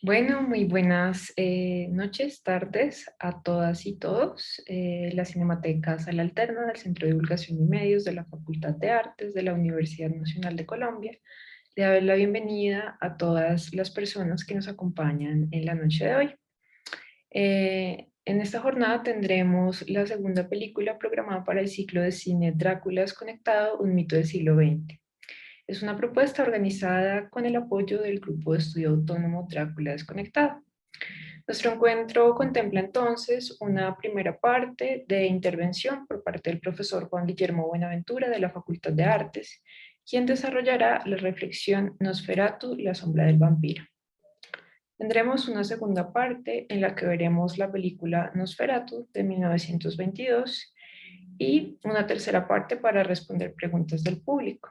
Bueno, muy buenas noches, tardes a todas y todos. La Cinemateca Sala Alterna del Centro de Divulgación y Medios de la Facultad de Artes de la Universidad Nacional de Colombia le da la bienvenida a todas las personas que nos acompañan en la noche de hoy. En esta jornada tendremos la segunda película programada para el ciclo de cine Drácula Desconectado, un mito del siglo XX. Es una propuesta organizada con el apoyo del Grupo de Estudio Autónomo Drácula Desconectado. Nuestro encuentro contempla entonces una primera parte de intervención por parte del profesor Juan Guillermo Buenaventura de la Facultad de Artes, quien desarrollará la reflexión Nosferatu, la sombra del vampiro. Tendremos una segunda parte en la que veremos la película Nosferatu de 1922 y una tercera parte para responder preguntas del público.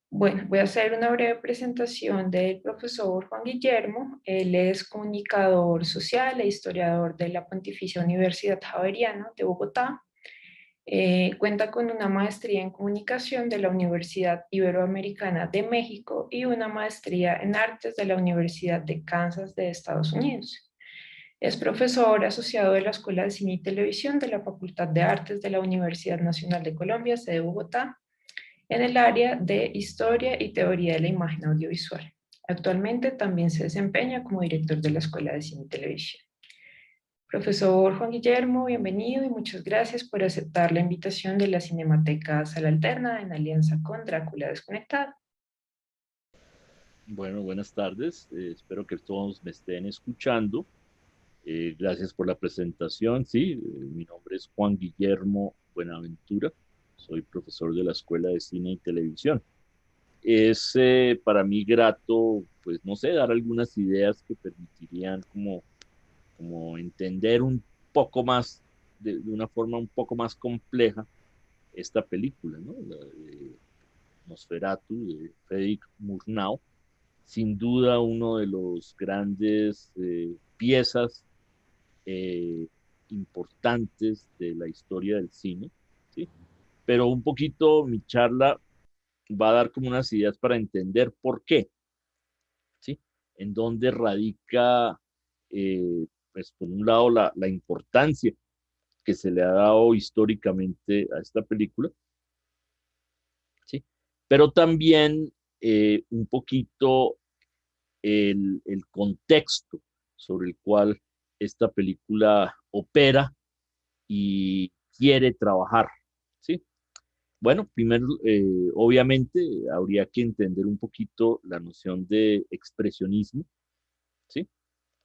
Bueno, voy a hacer una breve presentación del profesor Juan Guillermo. Él es comunicador social e historiador de la Pontificia Universidad Javeriana de Bogotá. Cuenta con una maestría en comunicación de la Universidad Iberoamericana de México y una maestría en artes de la Universidad de Kansas de Estados Unidos. Es profesor asociado de la Escuela de Cine y Televisión de la Facultad de Artes de la Universidad Nacional de Colombia, sede Bogotá, en el área de Historia y Teoría de la Imagen Audiovisual. Actualmente también se desempeña como director de la Escuela de Cine y Televisión. Profesor Juan Guillermo, bienvenido y muchas gracias por aceptar la invitación de la Cinemateca Sala Alterna en alianza con Drácula Desconectado. Bueno, buenas tardes. Espero que todos me estén escuchando. Gracias por la presentación. Sí, mi nombre es Juan Guillermo Buenaventura. Soy profesor de la Escuela de Cine y Televisión. Es para mí grato, pues no sé, dar algunas ideas que permitirían como entender un poco más, de una forma un poco más compleja, esta película, ¿no? La de Nosferatu, de Frederick Murnau, sin duda uno de los grandes piezas eh, importantes de la historia del cine, ¿sí? Pero un poquito mi charla va a dar como unas ideas para entender por qué, ¿sí? En dónde radica, pues por un lado, la importancia que se le ha dado históricamente a esta película, ¿sí? Pero también un poquito el contexto sobre el cual esta película opera y quiere trabajar, ¿sí? Bueno, primero, obviamente, habría que entender un poquito la noción de expresionismo, ¿sí?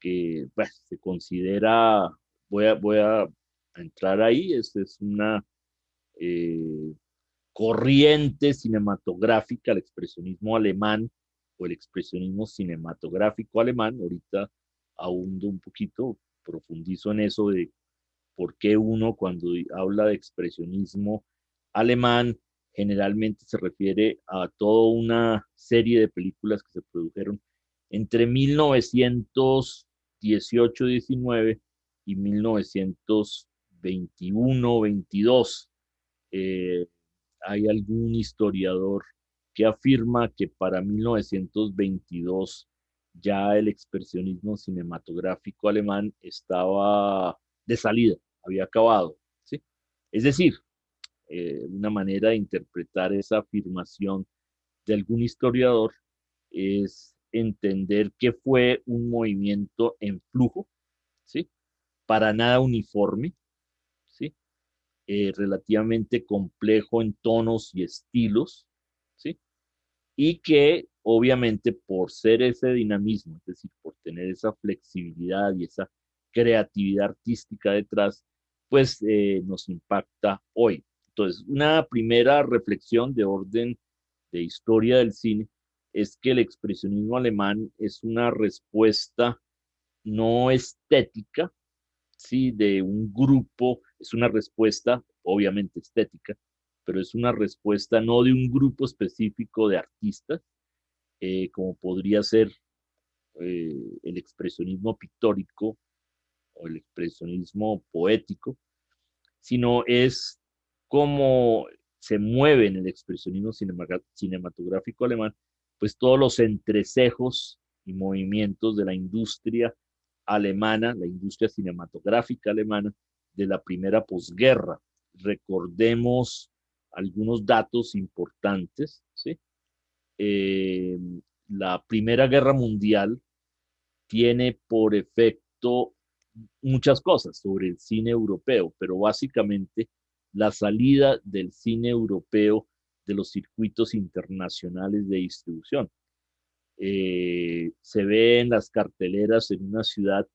Que pues, se considera, voy a entrar ahí, esta es una eh, corriente cinematográfica, el expresionismo alemán o el expresionismo cinematográfico alemán. Ahorita ahundo un poquito, profundizo en eso de por qué uno cuando habla de expresionismo alemán generalmente se refiere a toda una serie de películas que se produjeron entre 1918-19 y 1921-22. Eh, Hay algún historiador que afirma que para 1922 ya el expresionismo cinematográfico alemán estaba de salida, había acabado, ¿sí? Es decir, una manera de interpretar esa afirmación de algún historiador es entender que fue un movimiento en flujo, ¿sí? Para nada uniforme, ¿sí? Relativamente complejo en tonos y estilos, ¿sí? Y que obviamente por ser ese dinamismo, es decir, por tener esa flexibilidad y esa creatividad artística detrás, pues nos impacta hoy. Entonces, una primera reflexión de orden de historia del cine es que el expresionismo alemán es una respuesta no estética, ¿sí? De un grupo, es una respuesta obviamente estética, pero es una respuesta no de un grupo específico de artistas, como podría ser el expresionismo pictórico o el expresionismo poético, sino es como se mueve en el expresionismo cinematográfico alemán, pues todos los entrecejos y movimientos de la industria alemana, la industria cinematográfica alemana de la primera posguerra. Recordemos algunos datos importantes, ¿sí? Eh, la Primera Guerra Mundial tiene por efecto muchas cosas sobre el cine europeo, pero básicamente la salida del cine europeo de los circuitos internacionales de distribución. Se ve en las carteleras en una ciudad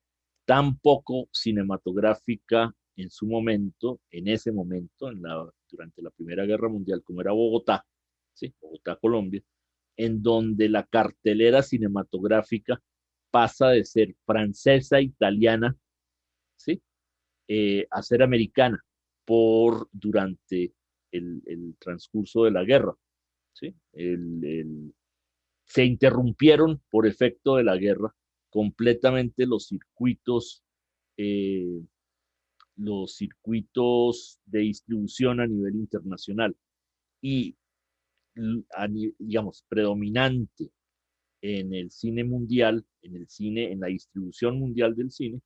tan poco cinematográfica en su momento, en ese momento, durante la Primera Guerra Mundial, como era Bogotá, ¿sí? Bogotá, Colombia, en donde la cartelera cinematográfica pasa de ser francesa, italiana, ¿sí? A ser americana durante el transcurso de la guerra, ¿sí? Se interrumpieron por efecto de la guerra completamente eh, los circuitos de distribución a nivel internacional y, digamos, predominante en el cine mundial, en la distribución mundial del cine,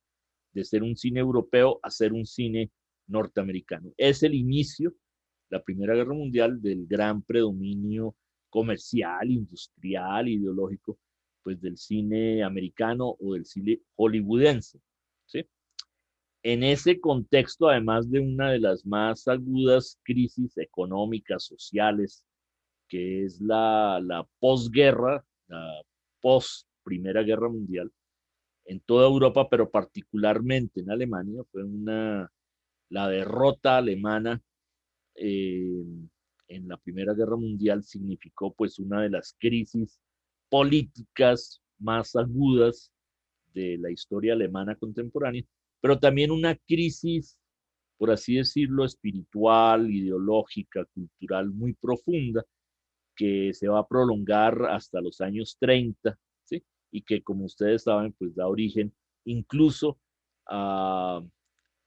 de ser un cine europeo a ser un cine norteamericano. Es el inicio, la Primera Guerra Mundial, del gran predominio comercial, industrial, ideológico, pues del cine americano o del cine hollywoodense, ¿sí? En ese contexto, además de una de las más agudas crisis económicas, sociales, que es la posguerra, la post-Primera Guerra Mundial, en toda Europa, pero particularmente en Alemania, la derrota alemana eh, en la Primera Guerra Mundial significó pues una de las crisis políticas más agudas de la historia alemana contemporánea, pero también una crisis, por así decirlo, espiritual, ideológica, cultural muy profunda, que se va a prolongar hasta los años 30, ¿sí? Y que, como ustedes saben, pues da origen incluso a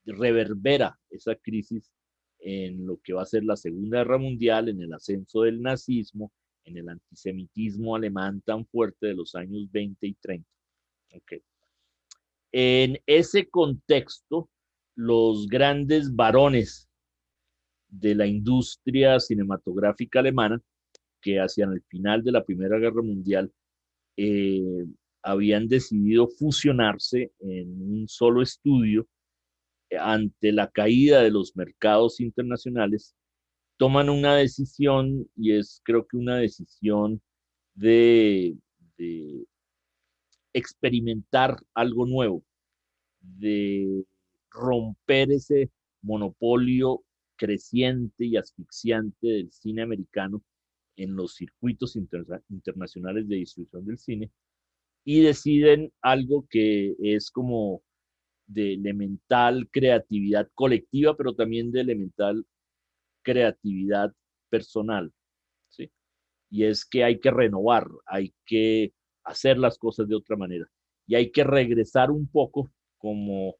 reverbera esa crisis en lo que va a ser la Segunda Guerra Mundial, en el ascenso del nazismo, en el antisemitismo alemán tan fuerte de los años 20 y 30. Okay. En ese contexto, los grandes varones de la industria cinematográfica alemana, que hacia el final de la Primera Guerra Mundial eh, habían decidido fusionarse en un solo estudio ante la caída de los mercados internacionales, toman una decisión y es creo que una decisión de experimentar algo nuevo, de romper ese monopolio creciente y asfixiante del cine americano en los circuitos internacionales de distribución del cine y deciden algo que es como de elemental creatividad colectiva, pero también de elemental creatividad personal, ¿sí? Y es que hay que renovar, hay que hacer las cosas de otra manera y hay que regresar un poco como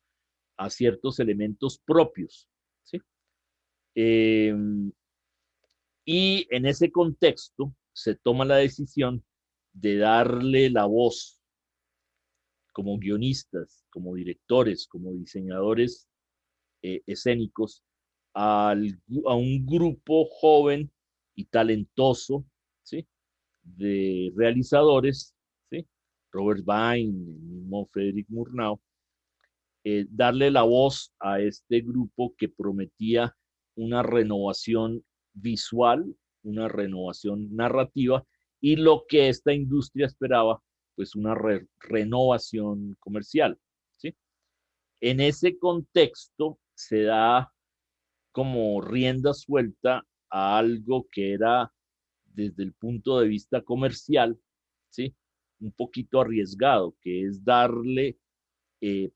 a ciertos elementos propios, ¿sí? Eh, y en ese contexto se toma la decisión de darle la voz como guionistas, como directores, como diseñadores escénicos a un grupo joven y talentoso, ¿sí? De realizadores, ¿sí? Robert Vine, el mismo Frederick Murnau, darle la voz a este grupo que prometía una renovación visual, una renovación narrativa y lo que esta industria esperaba, pues una renovación comercial, ¿sí? En ese contexto se da como rienda suelta a algo que era desde el punto de vista comercial, ¿sí? Un poquito arriesgado, que es darle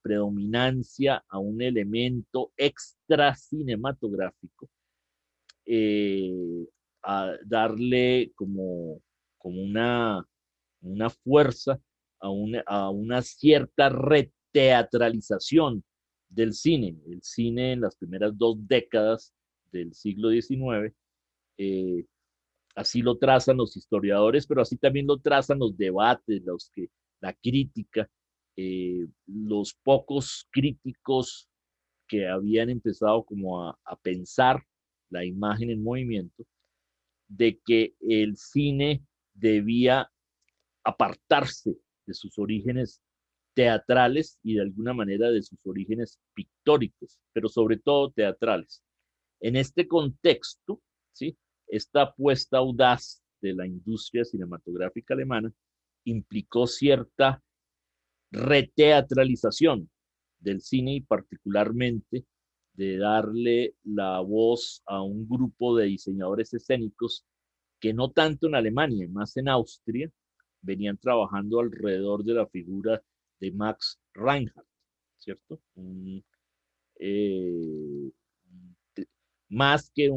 predominancia a un elemento extra cinematográfico, eh, a darle como una fuerza a una cierta reteatralización del cine. El cine en las primeras 2 décadas del siglo XIX Así lo trazan los historiadores, pero así también lo trazan los debates, la crítica, los pocos críticos que habían empezado como a pensar la imagen en movimiento, de que el cine debía apartarse de sus orígenes teatrales y de alguna manera de sus orígenes pictóricos, pero sobre todo teatrales. En este contexto, ¿sí? Esta apuesta audaz de la industria cinematográfica alemana implicó cierta reteatralización del cine y particularmente de darle la voz a un grupo de diseñadores escénicos que no tanto en Alemania, más en Austria, venían trabajando alrededor de la figura de Max Reinhardt, ¿cierto? Eh, más que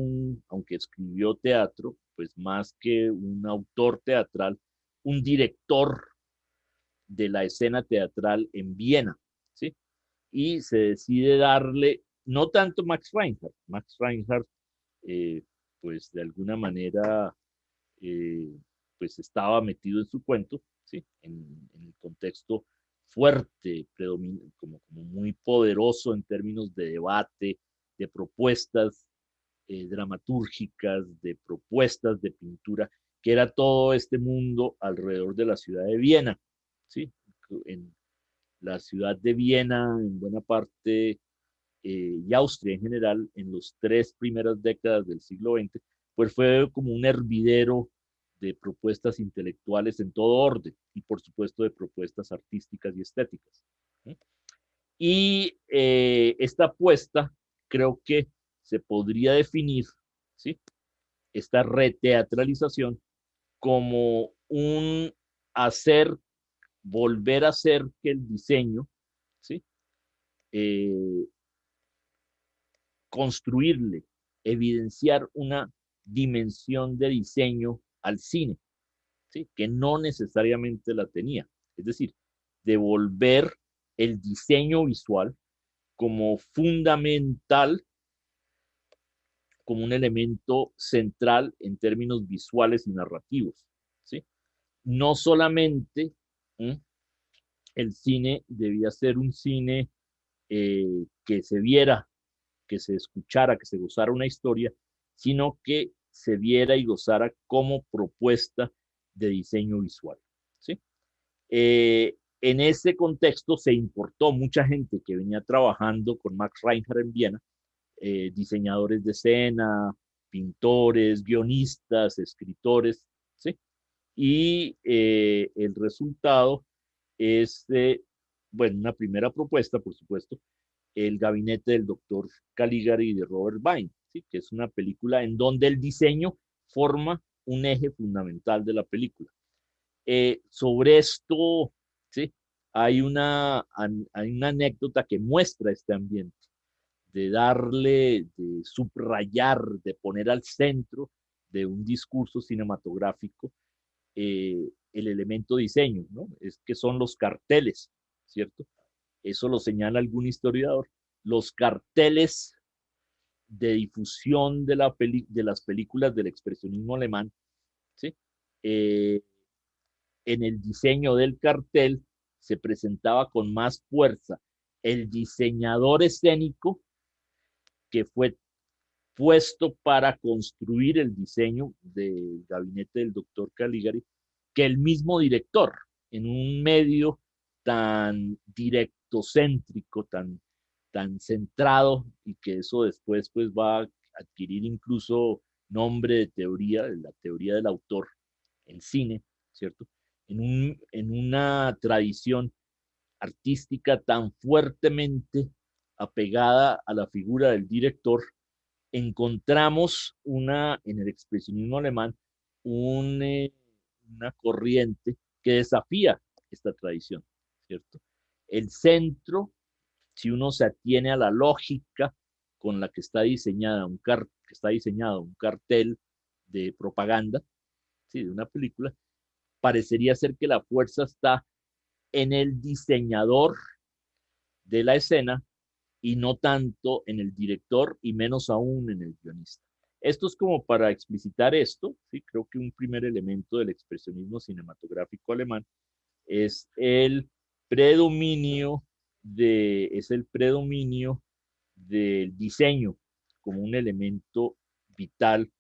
aunque escribió teatro, pues más que un autor teatral, un director de la escena teatral en Viena, ¿sí? Y se decide darle, no tanto Max Reinhardt, eh, pues de alguna manera, eh, pues estaba metido en su cuento, ¿sí? En el contexto fuerte, como muy poderoso en términos de debate, de propuestas dramatúrgicas, de propuestas de pintura, que era todo este mundo alrededor de la ciudad de Viena, ¿sí? En la ciudad de Viena, en buena parte, y Austria en general, en las tres primeras décadas del siglo XX, pues fue como un hervidero de propuestas intelectuales en todo orden y por supuesto de propuestas artísticas y estéticas. ¿Sí? Y esta apuesta creo que se podría definir, ¿sí? Esta reteatralización como un hacer, volver a hacer que el diseño, ¿sí? Eh, construirle, evidenciar una dimensión de diseño al cine, ¿sí? Que no necesariamente la tenía. Es decir, devolver el diseño visual como fundamental, como un elemento central en términos visuales y narrativos. ¿Sí? No solamente el cine debía ser un cine que se viera, que se escuchara, que se gozara una historia, sino que se viera y gozara como propuesta de diseño visual. ¿Sí? En ese contexto se importó mucha gente que venía trabajando con Max Reinhardt en Viena, diseñadores de escena, pintores, guionistas, escritores, ¿sí? Y el resultado es, bueno, una primera propuesta, por supuesto, el gabinete del doctor Caligari de Robert Vine, ¿sí? Que es una película en donde el diseño forma un eje fundamental de la película. Sobre esto, ¿sí? Hay una anécdota que muestra este ambiente, de darle, de subrayar, de poner al centro de un discurso cinematográfico el elemento diseño, ¿no? Es que son los carteles, ¿cierto? Eso lo señala algún historiador. Los carteles de difusión de las películas del expresionismo alemán, ¿sí? Eh, en el diseño del cartel se presentaba con más fuerza el diseñador escénico que fue puesto para construir el diseño del gabinete del doctor Caligari que el mismo director, en un medio tan directocéntrico, tan centrado, y que eso después pues va a adquirir incluso nombre de teoría, de la teoría del autor en cine, ¿cierto? En una tradición artística tan fuertemente apegada a la figura del director, encontramos en el expresionismo alemán un, una corriente que desafía esta tradición, ¿cierto? El centro, si uno se atiene a la lógica con la que está diseñado un cartel de propaganda, ¿sí? De una película, parecería ser que la fuerza está en el diseñador de la escena y no tanto en el director y menos aún en el guionista. Esto es como para explicitar esto, ¿sí? Creo que un primer elemento del expresionismo cinematográfico alemán es el predominio es el predominio del diseño como un elemento vital,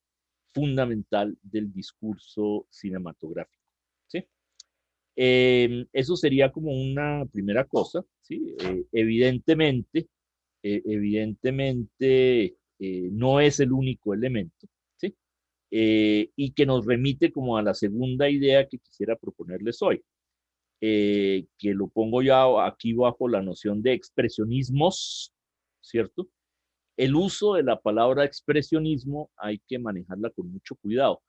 fundamental del discurso cinematográfico, ¿sí? Eso sería como una primera cosa, ¿sí? Evidentemente, no es el único elemento, ¿sí? Y que nos remite como a la segunda idea que quisiera proponerles hoy, que lo pongo ya aquí bajo la noción de expresionismos, ¿cierto? El uso de la palabra expresionismo hay que manejarla con mucho cuidado,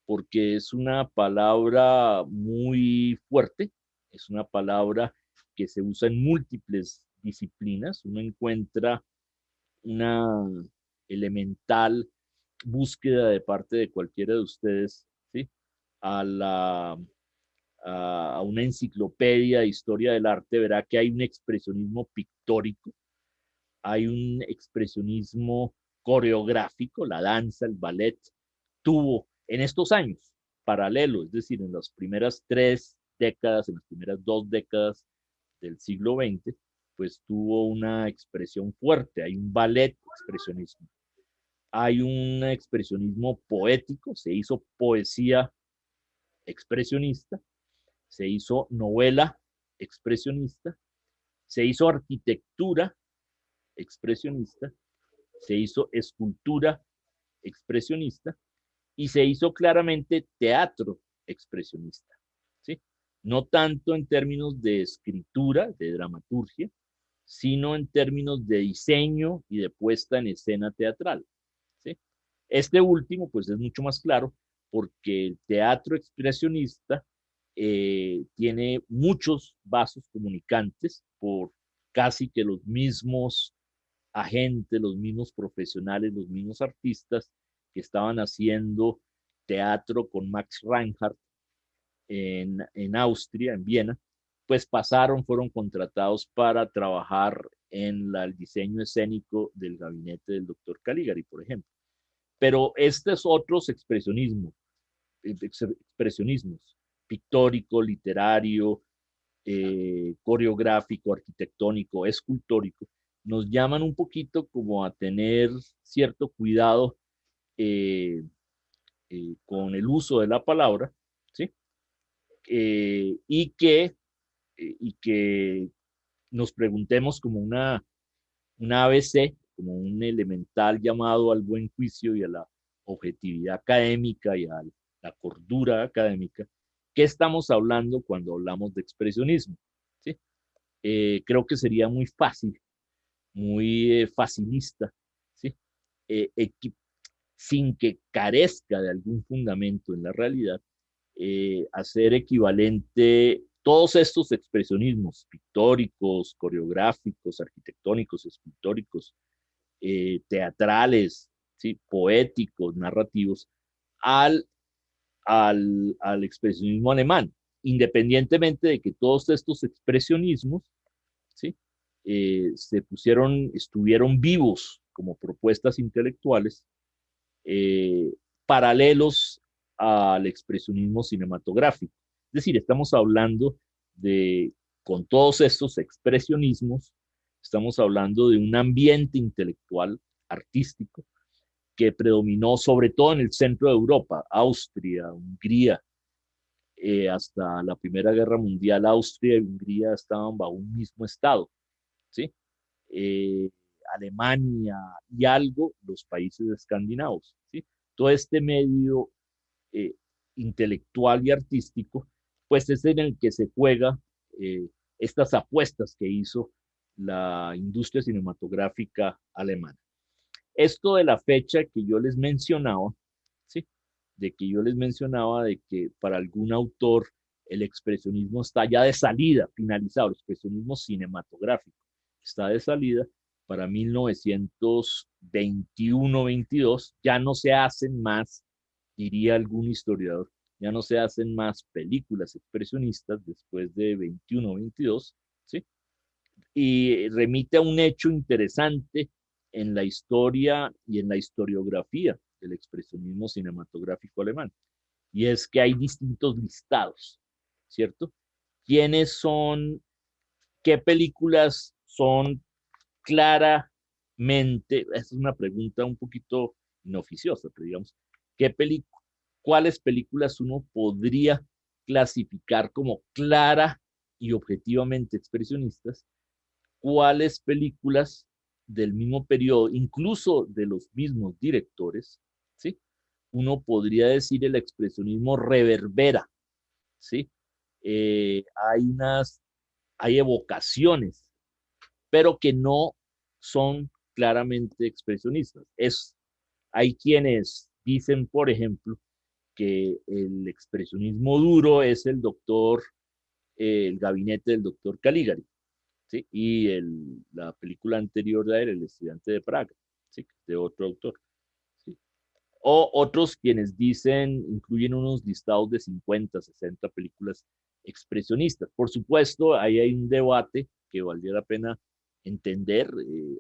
porque es una palabra muy fuerte, es una palabra que se usa en múltiples disciplinas. Uno encuentra una elemental búsqueda de parte de cualquiera de ustedes, ¿sí? A, la, a una enciclopedia de historia del arte, verá que hay un expresionismo pictórico, hay un expresionismo coreográfico, la danza, el ballet, tuvo en estos años paralelo, es decir, en las primeras 3 décadas, en las primeras 2 décadas del siglo XX, pues tuvo una expresión fuerte, hay un ballet expresionismo, hay un expresionismo poético, se hizo poesía expresionista, se hizo novela expresionista, se hizo arquitectura expresionista, se hizo escultura expresionista y se hizo claramente teatro expresionista, ¿sí? No tanto en términos de escritura, de dramaturgia, sino en términos de diseño y de puesta en escena teatral, ¿sí? Este último, pues es mucho más claro porque el teatro expresionista tiene muchos vasos comunicantes por casi que los mismos agentes, los mismos profesionales, los mismos artistas que estaban haciendo teatro con Max Reinhardt en Austria, en Viena, pues fueron contratados para trabajar en el diseño escénico del gabinete del doctor Caligari, por ejemplo. Pero estos otros expresionismos, pictórico, literario, coreográfico, arquitectónico, escultórico, nos llaman un poquito como a tener cierto cuidado eh, con el uso de la palabra, ¿sí? Y que nos preguntemos como una ABC, como un elemental llamado al buen juicio y a la objetividad académica y a la cordura académica, ¿qué estamos hablando cuando hablamos de expresionismo? ¿Sí? Creo que sería muy fácil, muy facilista, ¿sí? Eh, sin que carezca de algún fundamento en la realidad, hacer equivalente todos estos expresionismos pictóricos, coreográficos, arquitectónicos, escultóricos, teatrales, ¿sí? Poéticos, narrativos, al, al expresionismo alemán, independientemente de que todos estos expresionismos, ¿sí? Estuvieron vivos como propuestas intelectuales, eh, paralelos al expresionismo cinematográfico. Es decir, estamos hablando de, con todos estos expresionismos, estamos hablando de un ambiente intelectual, artístico, que predominó sobre todo en el centro de Europa, Austria, Hungría, hasta la Primera Guerra Mundial, Austria y Hungría estaban bajo un mismo estado, ¿sí? Eh, Alemania y algo los países escandinavos, ¿sí? Todo este medio eh, intelectual y artístico, pues es en el que se juega estas apuestas que hizo la industria cinematográfica alemana. Esto de la fecha que yo les mencionaba, ¿sí? De que yo les mencionaba de que para algún autor el expresionismo está ya de salida, finalizado, el expresionismo cinematográfico está de salida, para 1921-22 ya no se hacen más, diría algún historiador, ya no se hacen más películas expresionistas después de 21-22, ¿sí? Y remite a un hecho interesante en la historia y en la historiografía del expresionismo cinematográfico alemán. Y es que hay distintos listados, ¿cierto? ¿Quiénes son, qué películas son claramente, esta es una pregunta un poquito inoficiosa, pero digamos, ¿cuáles películas uno podría clasificar como clara y objetivamente expresionistas? ¿Cuáles películas del mismo periodo, incluso de los mismos directores, ¿sí? Uno podría decir el expresionismo reverbera, ¿sí? Hay hay evocaciones, pero que no son claramente expresionistas. Hay quienes dicen, por ejemplo, que el expresionismo duro es el gabinete del doctor Caligari, ¿sí? Y la película anterior de él, El estudiante de Praga, ¿sí? De otro autor. ¿Sí? O otros quienes dicen, incluyen unos listados de 50, 60 películas expresionistas. Por supuesto, ahí hay un debate que valdría la pena entender.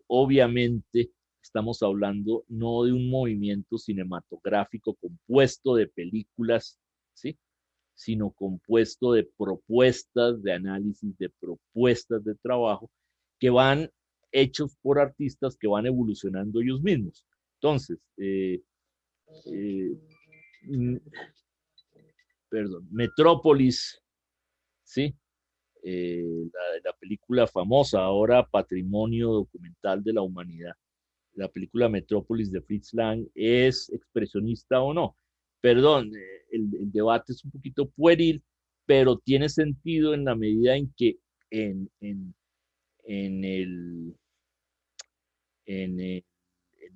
Obviamente, estamos hablando no de un movimiento cinematográfico compuesto de películas, ¿sí? Sino compuesto de propuestas de análisis, de propuestas de trabajo que van hechos por artistas que van evolucionando ellos mismos. Entonces, eh, mm, perdón, Metrópolis, ¿sí? La película famosa, ahora patrimonio documental de la humanidad. La película Metrópolis de Fritz Lang, ¿es expresionista o no? Perdón, el debate es un poquito pueril, pero tiene sentido en la medida en que en, en, en, el, en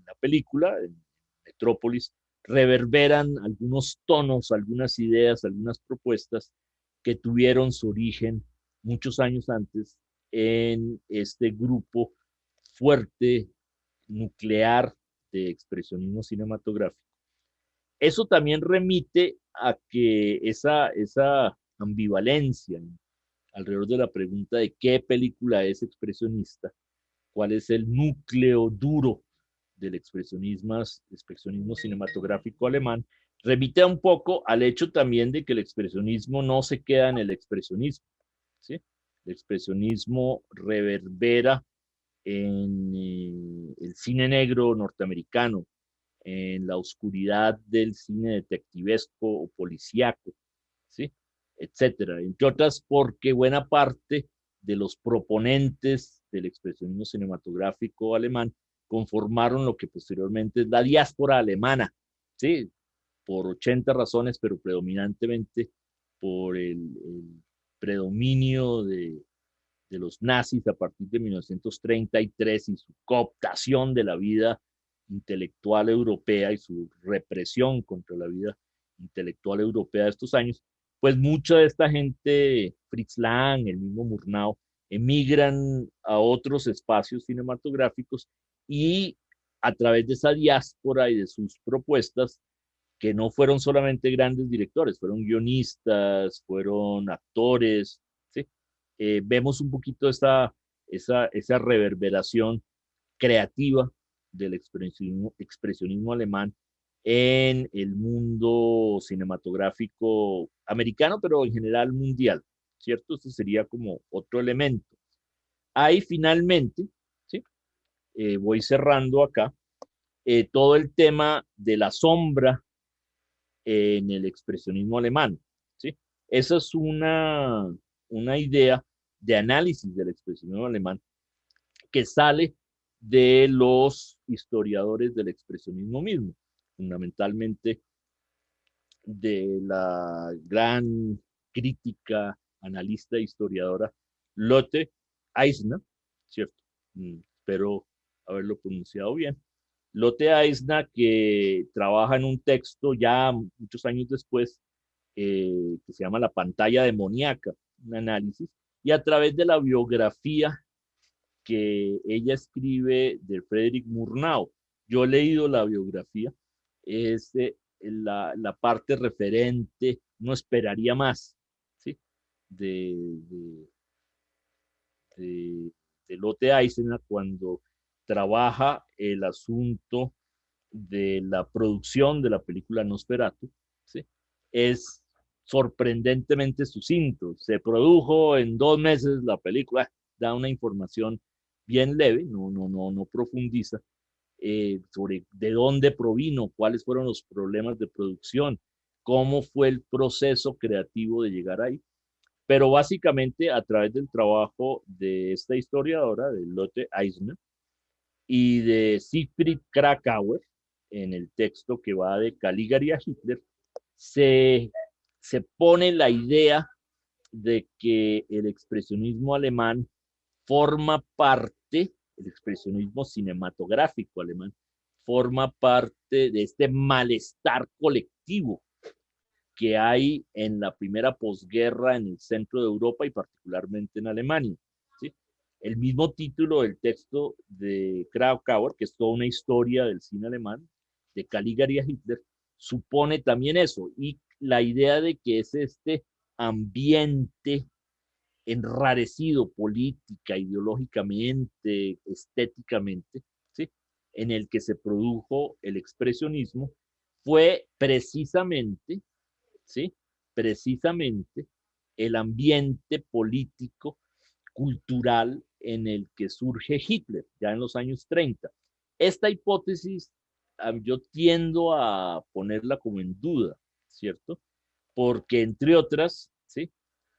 la película, en Metrópolis, reverberan algunos tonos, algunas ideas, algunas propuestas que tuvieron su origen muchos años antes en este grupo fuerte, nuclear de expresionismo cinematográfico. Eso también remite a que esa ambivalencia alrededor de la pregunta de qué película es expresionista, cuál es el núcleo duro del expresionismo cinematográfico alemán, remite un poco al hecho también de que el expresionismo no se queda en el expresionismo, ¿sí? El expresionismo reverbera en el cine negro norteamericano, en la oscuridad del cine detectivesco o policíaco, ¿sí? Etcétera. Entre otras, porque buena parte de los proponentes del expresionismo cinematográfico alemán conformaron lo que posteriormente es la diáspora alemana, ¿sí? Por 80 razones, pero predominantemente por el predominio de los nazis a partir de 1933 y su cooptación de la vida intelectual europea y su represión contra la vida intelectual europea de estos años, pues mucha de esta gente, Fritz Lang, el mismo Murnau, emigran a otros espacios cinematográficos y a través de esa diáspora y de sus propuestas, que no fueron solamente grandes directores, fueron guionistas, fueron actores, ¿sí? Vemos un poquito esa reverberación creativa del expresionismo alemán en el mundo cinematográfico americano, pero en general mundial, ¿cierto? Esto sería como otro elemento. Ahí finalmente, ¿sí? Voy cerrando acá, todo el tema de la sombra en el expresionismo alemán, ¿sí? Esa es una idea de análisis del expresionismo alemán que sale de los historiadores del expresionismo mismo, fundamentalmente de la gran crítica, analista e historiadora Lotte Eisner, ¿cierto? Espero haberlo pronunciado bien. Lotte Eisner, que trabaja en un texto ya muchos años después, que se llama La pantalla demoníaca, un análisis, y a través de la biografía que ella escribe de Friedrich Murnau. Yo he leído la biografía, es la parte referente, no esperaría más, ¿sí? De, de, de, de Lotte Eisner cuando trabaja el asunto de la producción de la película Nosferatu, ¿sí? Es sorprendentemente sucinto. Se produjo en 2 meses la película, da una información bien leve, no profundiza sobre de dónde provino, cuáles fueron los problemas de producción, cómo fue el proceso creativo de llegar ahí. Pero básicamente a través del trabajo de esta historiadora, de Lotte Eisner, y de Siegfried Krakauer, en el texto que va de Caligari a Hitler, se, se pone la idea de que el expresionismo alemán forma parte, el expresionismo cinematográfico alemán, forma parte de este malestar colectivo que hay en la primera posguerra en el centro de Europa y particularmente en Alemania. ¿Sí? El mismo título del texto de Krakauer, que es toda una historia del cine alemán, de Caligari a Hitler, supone también eso, y la idea de que es este ambiente enrarecido política, ideológicamente, estéticamente, ¿sí? En el que se produjo el expresionismo, fue precisamente, ¿sí? Precisamente el ambiente político, cultural en el que surge Hitler, ya en los años 30. Esta hipótesis yo tiendo a ponerla como en duda, ¿cierto? Porque entre otras, ¿sí?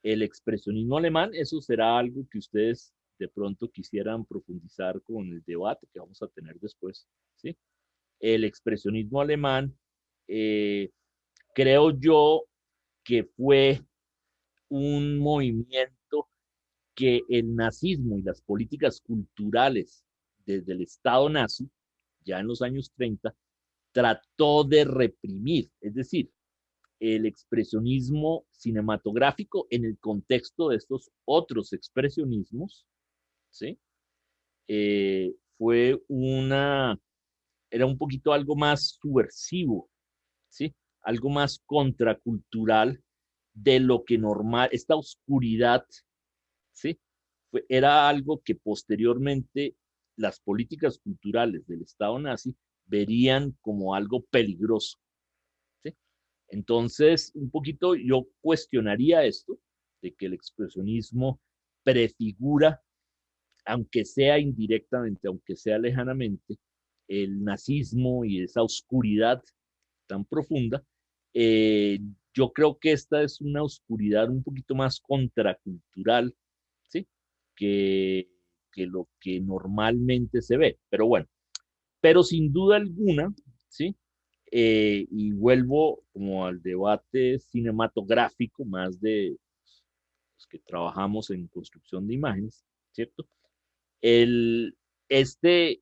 El expresionismo alemán, eso será algo que ustedes de pronto quisieran profundizar con el debate que vamos a tener después, ¿sí? El expresionismo alemán, eh, creo yo que fue un movimiento que el nazismo y las políticas culturales desde el Estado nazi, ya en los años 30, trató de reprimir, es decir, el expresionismo cinematográfico en el contexto de estos otros expresionismos, ¿sí? Fue era un poquito algo más subversivo, ¿sí? Algo más contracultural de lo que normal, esta oscuridad, ¿sí? Era algo que posteriormente las políticas culturales del Estado nazi verían como algo peligroso, ¿sí? Entonces, un poquito yo cuestionaría esto, de que el expresionismo prefigura, aunque sea indirectamente, aunque sea lejanamente, el nazismo y esa oscuridad tan profunda. eh, yo creo que esta es una oscuridad un poquito más contracultural, ¿sí? Que, que lo que normalmente se ve. Pero bueno, pero sin duda alguna, ¿sí? Y vuelvo como al debate cinematográfico, más de los que trabajamos en construcción de imágenes, ¿cierto? El, este,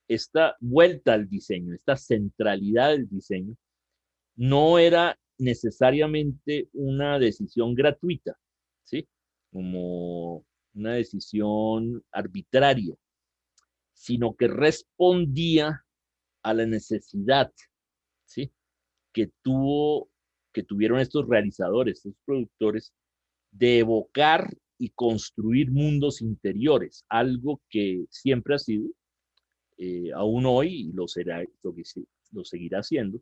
esta vuelta al diseño, esta centralidad del diseño, no era necesariamente una decisión gratuita, ¿sí? Como una decisión arbitraria, sino que respondía a la necesidad, ¿sí? Que que tuvieron estos realizadores, estos productores, de evocar y construir mundos interiores, algo que siempre ha sido, aún hoy, y lo será, lo seguirá siendo,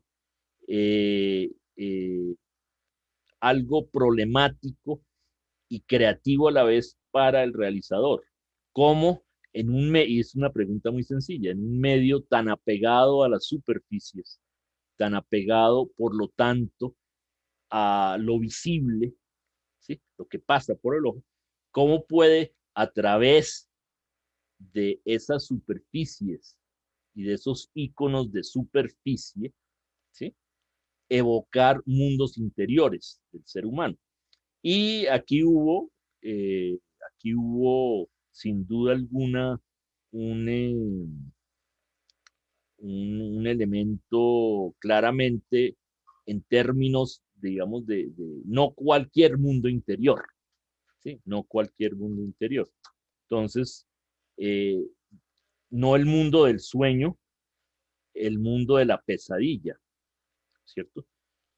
eh, eh, algo problemático y creativo a la vez para el realizador. ¿Cómo y es una pregunta muy sencilla, en un medio tan apegado a las superficies, tan apegado, por lo tanto, a lo visible, ¿sí? Lo que pasa por el ojo, cómo puede a través de esas superficies y de esos iconos de superficie, ¿sí? Evocar mundos interiores del ser humano. Y aquí hubo sin duda alguna un, un elemento claramente en términos, digamos, de no cualquier mundo interior, ¿sí? No cualquier mundo interior. Entonces, eh, no el mundo del sueño, el mundo de la pesadilla, ¿cierto?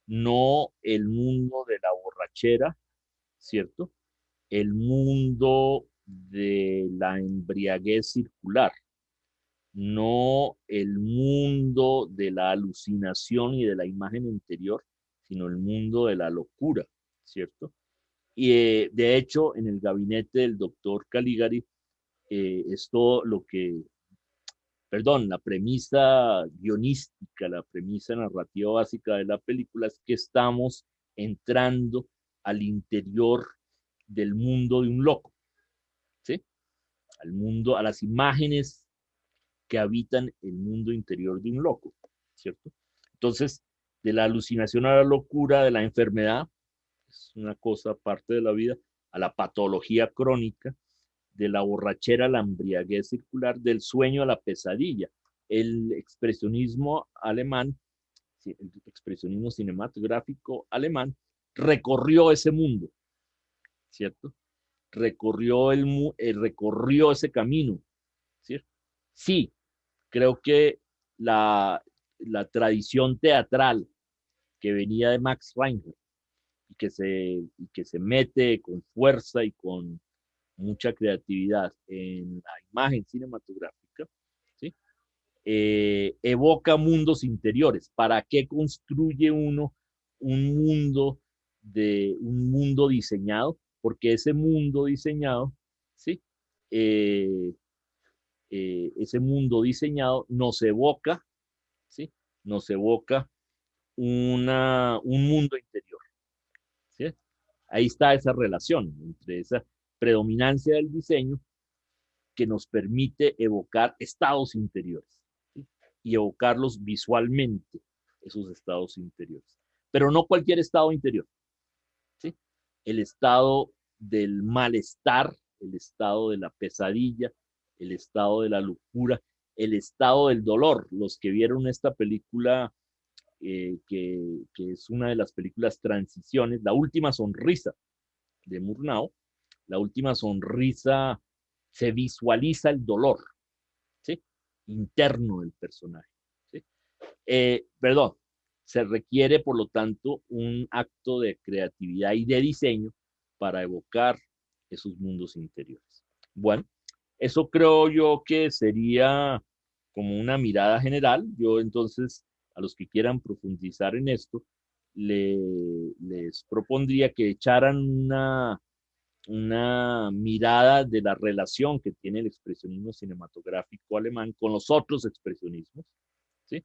No el mundo de la borrachera, ¿cierto? El mundo de la embriaguez circular, no el mundo de la alucinación y de la imagen interior, sino el mundo de la locura, ¿cierto? Y de hecho, en el gabinete del doctor Caligari, es todo lo que, perdón, la premisa guionística, la premisa narrativa básica de la película es que estamos entrando al interior del mundo de un loco, ¿sí? Al mundo, a las imágenes que habitan el mundo interior de un loco, ¿cierto? Entonces, de la alucinación a la locura, de la enfermedad, es una cosa parte de la vida, a la patología crónica, de la borrachera a la embriaguez circular, del sueño a la pesadilla. El expresionismo alemán, sí, el expresionismo cinematográfico alemán, recorrió ese mundo, ¿cierto? Recorrió ese camino, ¿cierto? Sí, creo que la, la tradición teatral que venía de Max Reinhardt y que se mete con fuerza y con mucha creatividad en la imagen cinematográfica, ¿sí? Evoca mundos interiores. ¿Para qué construye uno un mundo diseñado? Porque ese mundo diseñado, ¿sí? Eh, ese mundo diseñado nos evoca, ¿sí? Nos evoca un mundo interior, ¿sí? Ahí está esa relación entre esa predominancia del diseño que nos permite evocar estados interiores, ¿sí? Y evocarlos visualmente, esos estados interiores. Pero no cualquier estado interior, ¿sí? El estado del malestar, el estado de la pesadilla, el estado de la locura, el estado del dolor. Los que vieron esta película, que es una de las películas transiciones, La Última Sonrisa de Murnau, La Última Sonrisa, se visualiza el dolor, ¿sí? Interno del personaje, ¿sí? Perdón, se requiere, por lo tanto, un acto de creatividad y de diseño para evocar esos mundos interiores. Bueno, eso creo yo que sería como una mirada general. Yo entonces, a los que quieran profundizar en esto, les propondría que echaran una mirada de la relación que tiene el expresionismo cinematográfico alemán con los otros expresionismos, ¿sí?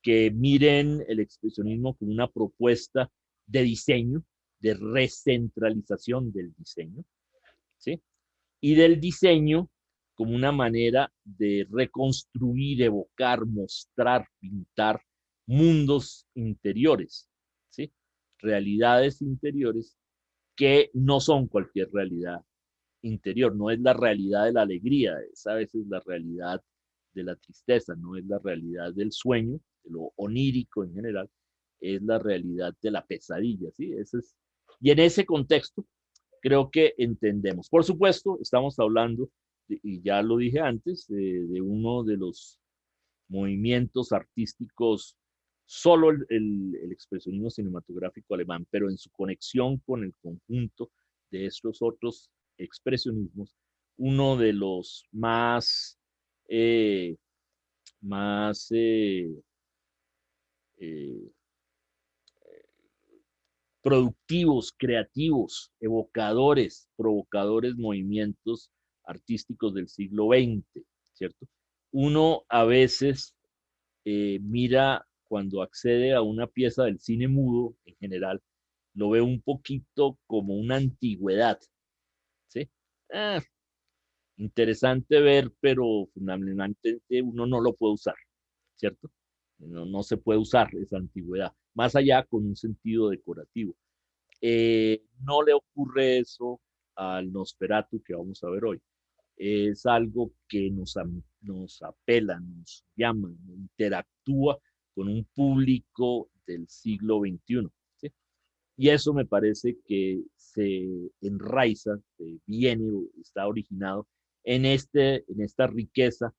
Que miren el expresionismo como una propuesta de diseño, de recentralización del diseño, ¿sí? Y del diseño como una manera de reconstruir, evocar, mostrar, pintar mundos interiores, ¿sí? Realidades interiores que no son cualquier realidad interior, no es la realidad de la alegría, es a veces la realidad de la tristeza, no es la realidad del sueño, de lo onírico en general, es la realidad de la pesadilla, ¿sí? Y en ese contexto creo que entendemos. Por supuesto, estamos hablando, y ya lo dije antes, de uno de los movimientos artísticos, solo el expresionismo cinematográfico alemán, pero en su conexión con el conjunto de estos otros expresionismos, uno de los eh, más eh, productivos, creativos, evocadores, provocadores movimientos artísticos del siglo XX, ¿cierto? Uno a veces mira cuando accede a una pieza del cine mudo en general, lo ve un poquito como una antigüedad, ¿sí? Ah, interesante ver, pero fundamentalmente uno no lo puede usar, ¿cierto? No se puede usar esa antigüedad, más allá con un sentido decorativo. No le ocurre eso al Nosferatu que vamos a ver hoy. Es algo que nos apela, nos llama, interactúa con un público del siglo XXI, ¿sí? Y eso me parece que se enraiza, viene, está originado en esta riqueza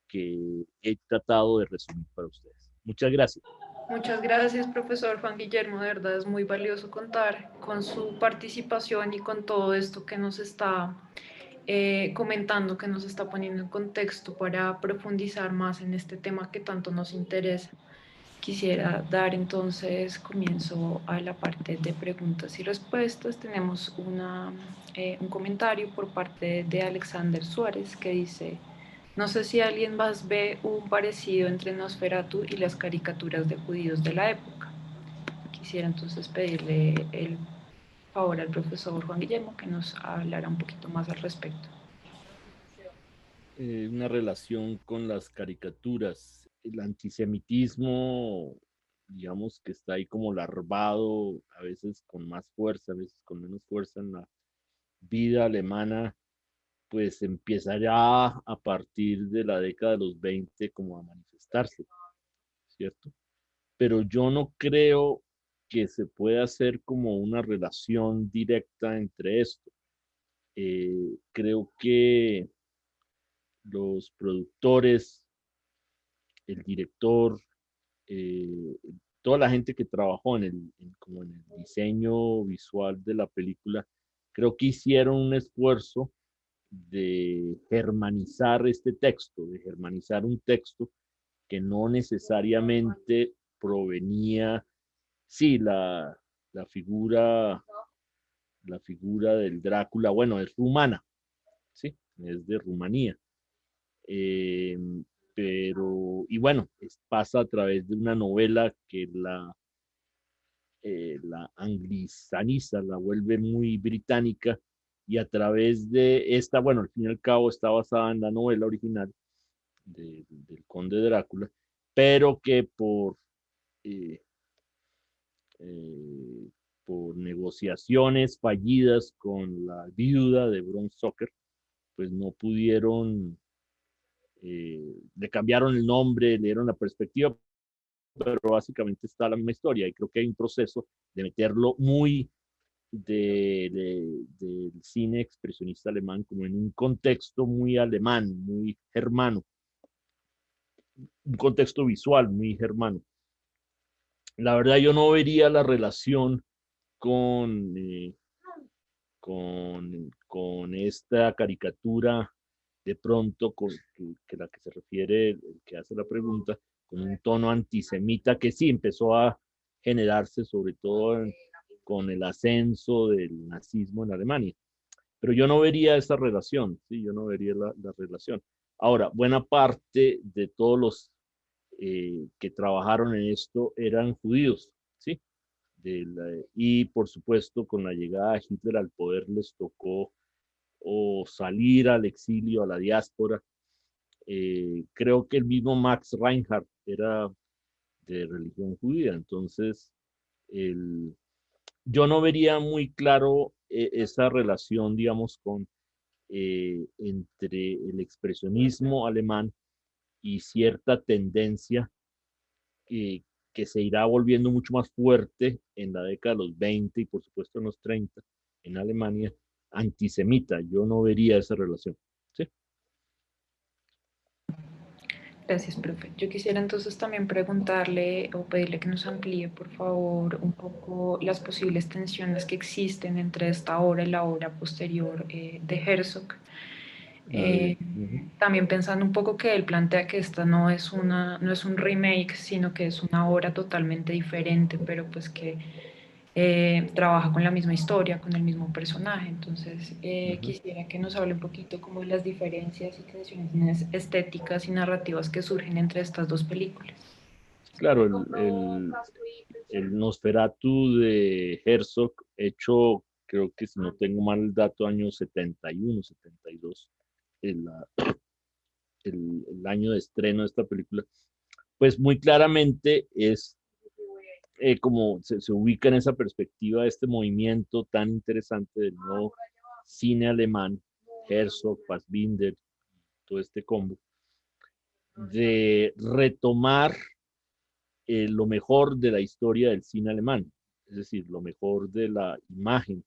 que he tratado de resumir para ustedes. Muchas gracias. Muchas gracias, profesor Juan Guillermo. De verdad es muy valioso contar con su participación y con todo esto que nos está comentando que nos está poniendo en contexto para profundizar más en este tema que tanto nos interesa. Quisiera dar entonces comienzo a la parte de preguntas y respuestas. Tenemos un comentario por parte de Alexander Suárez que dice, no sé si alguien más ve un parecido entre Nosferatu y las caricaturas de judíos de la época. Quisiera entonces pedirle el favor al profesor Juan Guillermo que nos hablara un poquito más al respecto. Una relación con las caricaturas. El antisemitismo, digamos que está ahí como larvado, a veces con más fuerza, a veces con menos fuerza en la vida alemana, pues empieza ya a partir de la década de los 20 como a manifestarse, ¿cierto? Pero yo no creo que se pueda hacer como una relación directa entre esto. Creo que los productores, el director, eh, toda la gente que trabajó como en el diseño visual de la película, creo que hicieron un esfuerzo de germanizar este texto, de germanizar un texto que no necesariamente provenía, sí, la figura, la figura del Drácula, bueno, es rumana, sí, es de Rumanía. Eh, pero, y bueno, pasa a través de una novela que la anglicaniza, la vuelve muy británica, y a través de esta, bueno, al fin y al cabo está basada en la novela original del Conde Drácula, pero que eh, eh, por negociaciones fallidas con la viuda de Bram Stoker, pues no pudieron, le cambiaron el nombre, le dieron la perspectiva, pero básicamente está la misma historia y creo que hay un proceso de meterlo muy del cine expresionista alemán como en un contexto muy alemán, muy germano, un contexto visual muy germano. La verdad yo no vería la relación con, con esta caricatura de pronto que la que se refiere el que hace la pregunta, con un tono antisemita que sí empezó a generarse sobre todo con el ascenso del nazismo en Alemania. Pero yo no vería esa relación, ¿sí? Yo no vería la relación. Ahora, buena parte de todos los que trabajaron en esto eran judíos, ¿sí? Y por supuesto, con la llegada de Hitler al poder les tocó o salir al exilio, a la diáspora. Creo que el mismo Max Reinhardt era de religión judía, entonces el, yo no vería muy claro esa relación, digamos, entre el expresionismo alemán y cierta tendencia eh, que se irá volviendo mucho más fuerte en la década de los 20 y por supuesto en los 30 en Alemania, antisemita. Yo no vería esa relación. ¿Sí? Gracias, profe. Yo quisiera entonces también preguntarle o pedirle que nos amplíe, por favor, un poco las posibles tensiones que existen entre esta obra y la obra posterior de Herzog. Eh, también pensando un poco que él plantea que esta no es un remake, sino que es una obra totalmente diferente, pero pues que trabaja con la misma historia, con el mismo personaje. Entonces, quisiera que nos hable un poquito como de las diferencias y tensiones estéticas y narrativas que surgen entre estas dos películas. Claro, el Nosferatu de Herzog, hecho, creo que si no tengo mal el dato, año 71, 72, el, el año de estreno de esta película, pues muy claramente es como se ubica en esa perspectiva de este movimiento tan interesante del nuevo cine alemán, Herzog, Fassbinder, todo este combo, de retomar lo mejor de la historia del cine alemán, es decir, lo mejor de la imagen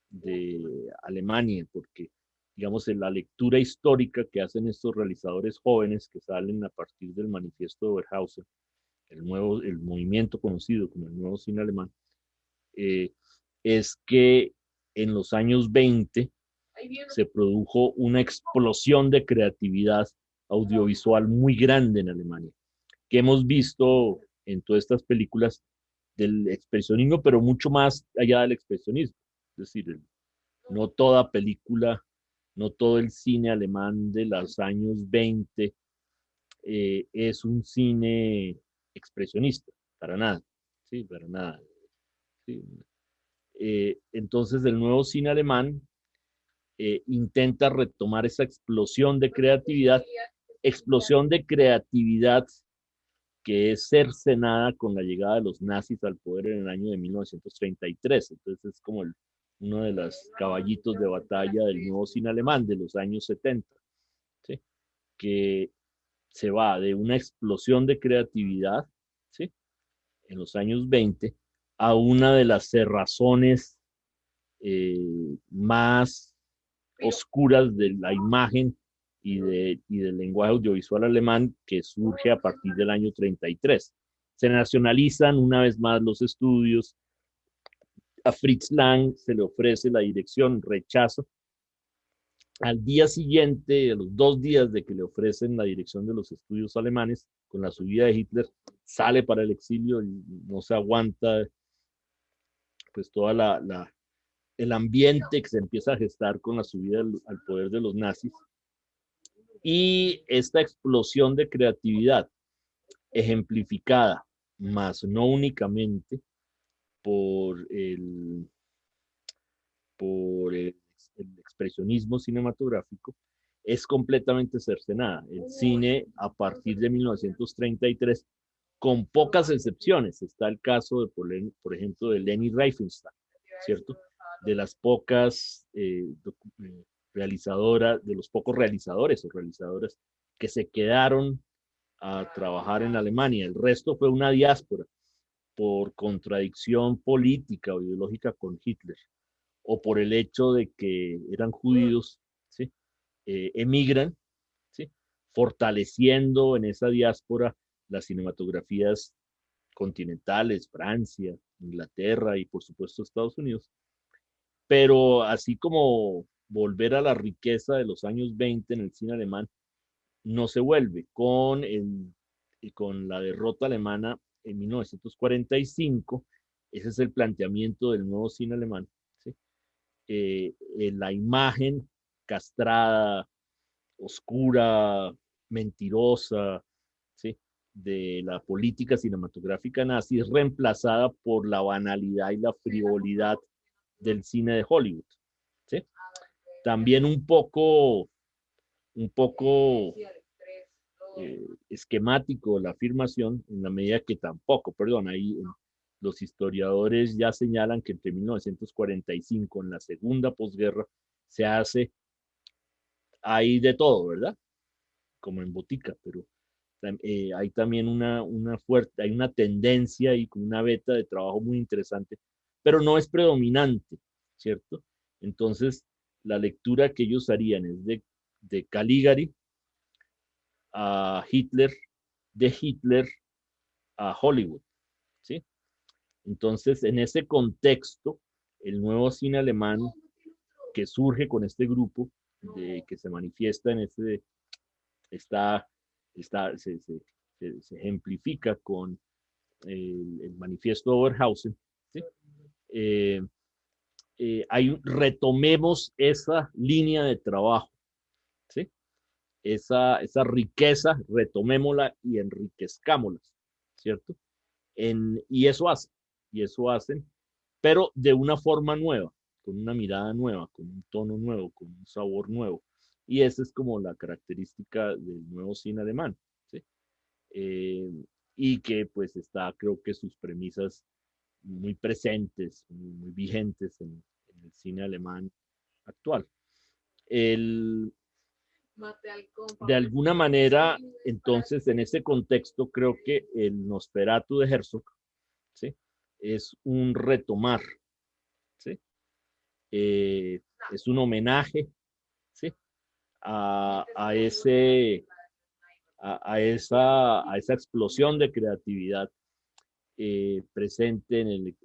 de Alemania, porque digamos en la lectura histórica que hacen estos realizadores jóvenes que salen a partir del manifiesto de Oberhausen, el movimiento conocido como el nuevo cine alemán, eh, es que en los años 20 se produjo una explosión de creatividad audiovisual muy grande en Alemania, que hemos visto en todas estas películas del expresionismo, pero mucho más allá del expresionismo. Es decir, no toda película, no todo el cine alemán de los años 20 es un cine expresionista, para nada, sí, para nada. Sí. Entonces el nuevo cine alemán intenta retomar esa explosión de creatividad que es cercenada con la llegada de los nazis al poder en el año de 1933. Entonces es como uno de los caballitos de batalla del nuevo cine alemán de los años 70, ¿sí? Que se va de una explosión de creatividad, ¿sí? En los años 20 a una de las cerrazones más oscuras de la imagen del lenguaje audiovisual alemán que surge a partir del año 33. Se nacionalizan una vez más los estudios, a Fritz Lang se le ofrece la dirección, rechazo. Al día siguiente, a los 2 días de que le ofrecen la dirección de los estudios alemanes, con la subida de Hitler, sale para el exilio y no se aguanta pues toda el ambiente que se empieza a gestar con la subida al poder de los nazis y esta explosión de creatividad ejemplificada, más no únicamente por el expresionismo cinematográfico, es completamente cercenada. El cine a partir de 1933, con pocas excepciones, está el caso de, por ejemplo, de Leni Riefenstahl, ¿cierto? De las pocas realizadoras, de los pocos realizadores o realizadoras que se quedaron a trabajar en Alemania. El resto fue una diáspora por contradicción política o ideológica con Hitler, o por el hecho de que eran judíos, ¿sí? Emigran, ¿sí? Fortaleciendo en esa diáspora las cinematografías continentales, Francia, Inglaterra y por supuesto Estados Unidos. Pero así como volver a la riqueza de los años 20 en el cine alemán, no se vuelve con la derrota alemana en 1945. Ese es el planteamiento del nuevo cine alemán, ¿sí? La imagen castrada, oscura, mentirosa, ¿sí? De la política cinematográfica nazi es reemplazada por la banalidad y la frivolidad del cine de Hollywood, ¿sí? También un poco esquemático la afirmación, en la medida que tampoco, perdón, ahí los historiadores ya señalan que entre 1945, en la segunda posguerra, se hace ahí de todo, ¿verdad? Como en botica, pero hay también hay una tendencia y con una beta de trabajo muy interesante, pero no es predominante, ¿cierto? Entonces, la lectura que ellos harían es de Caligari a Hitler, de Hitler a Hollywood, ¿sí? Entonces, en ese contexto, el nuevo cine alemán que surge con este grupo, que se manifiesta en está, se ejemplifica con el manifiesto de Oberhausen, ¿sí? Eh, retomemos esa línea de trabajo, ¿sí? Esa riqueza, retomémosla y enriquezcámosla, ¿cierto? Y eso hacen, pero de una forma nueva, con una mirada nueva, con un tono nuevo, con un sabor nuevo. Y esa es como la característica del nuevo cine alemán, ¿sí? Eh, y que pues está, creo que sus premisas muy presentes, muy vigentes en el cine alemán actual. El, de alguna manera, entonces, en ese contexto, creo que el Nosferatu de Herzog, ¿sí? Es un retomar, ¿sí? Es un homenaje, ¿sí? A esa explosión de creatividad presente en el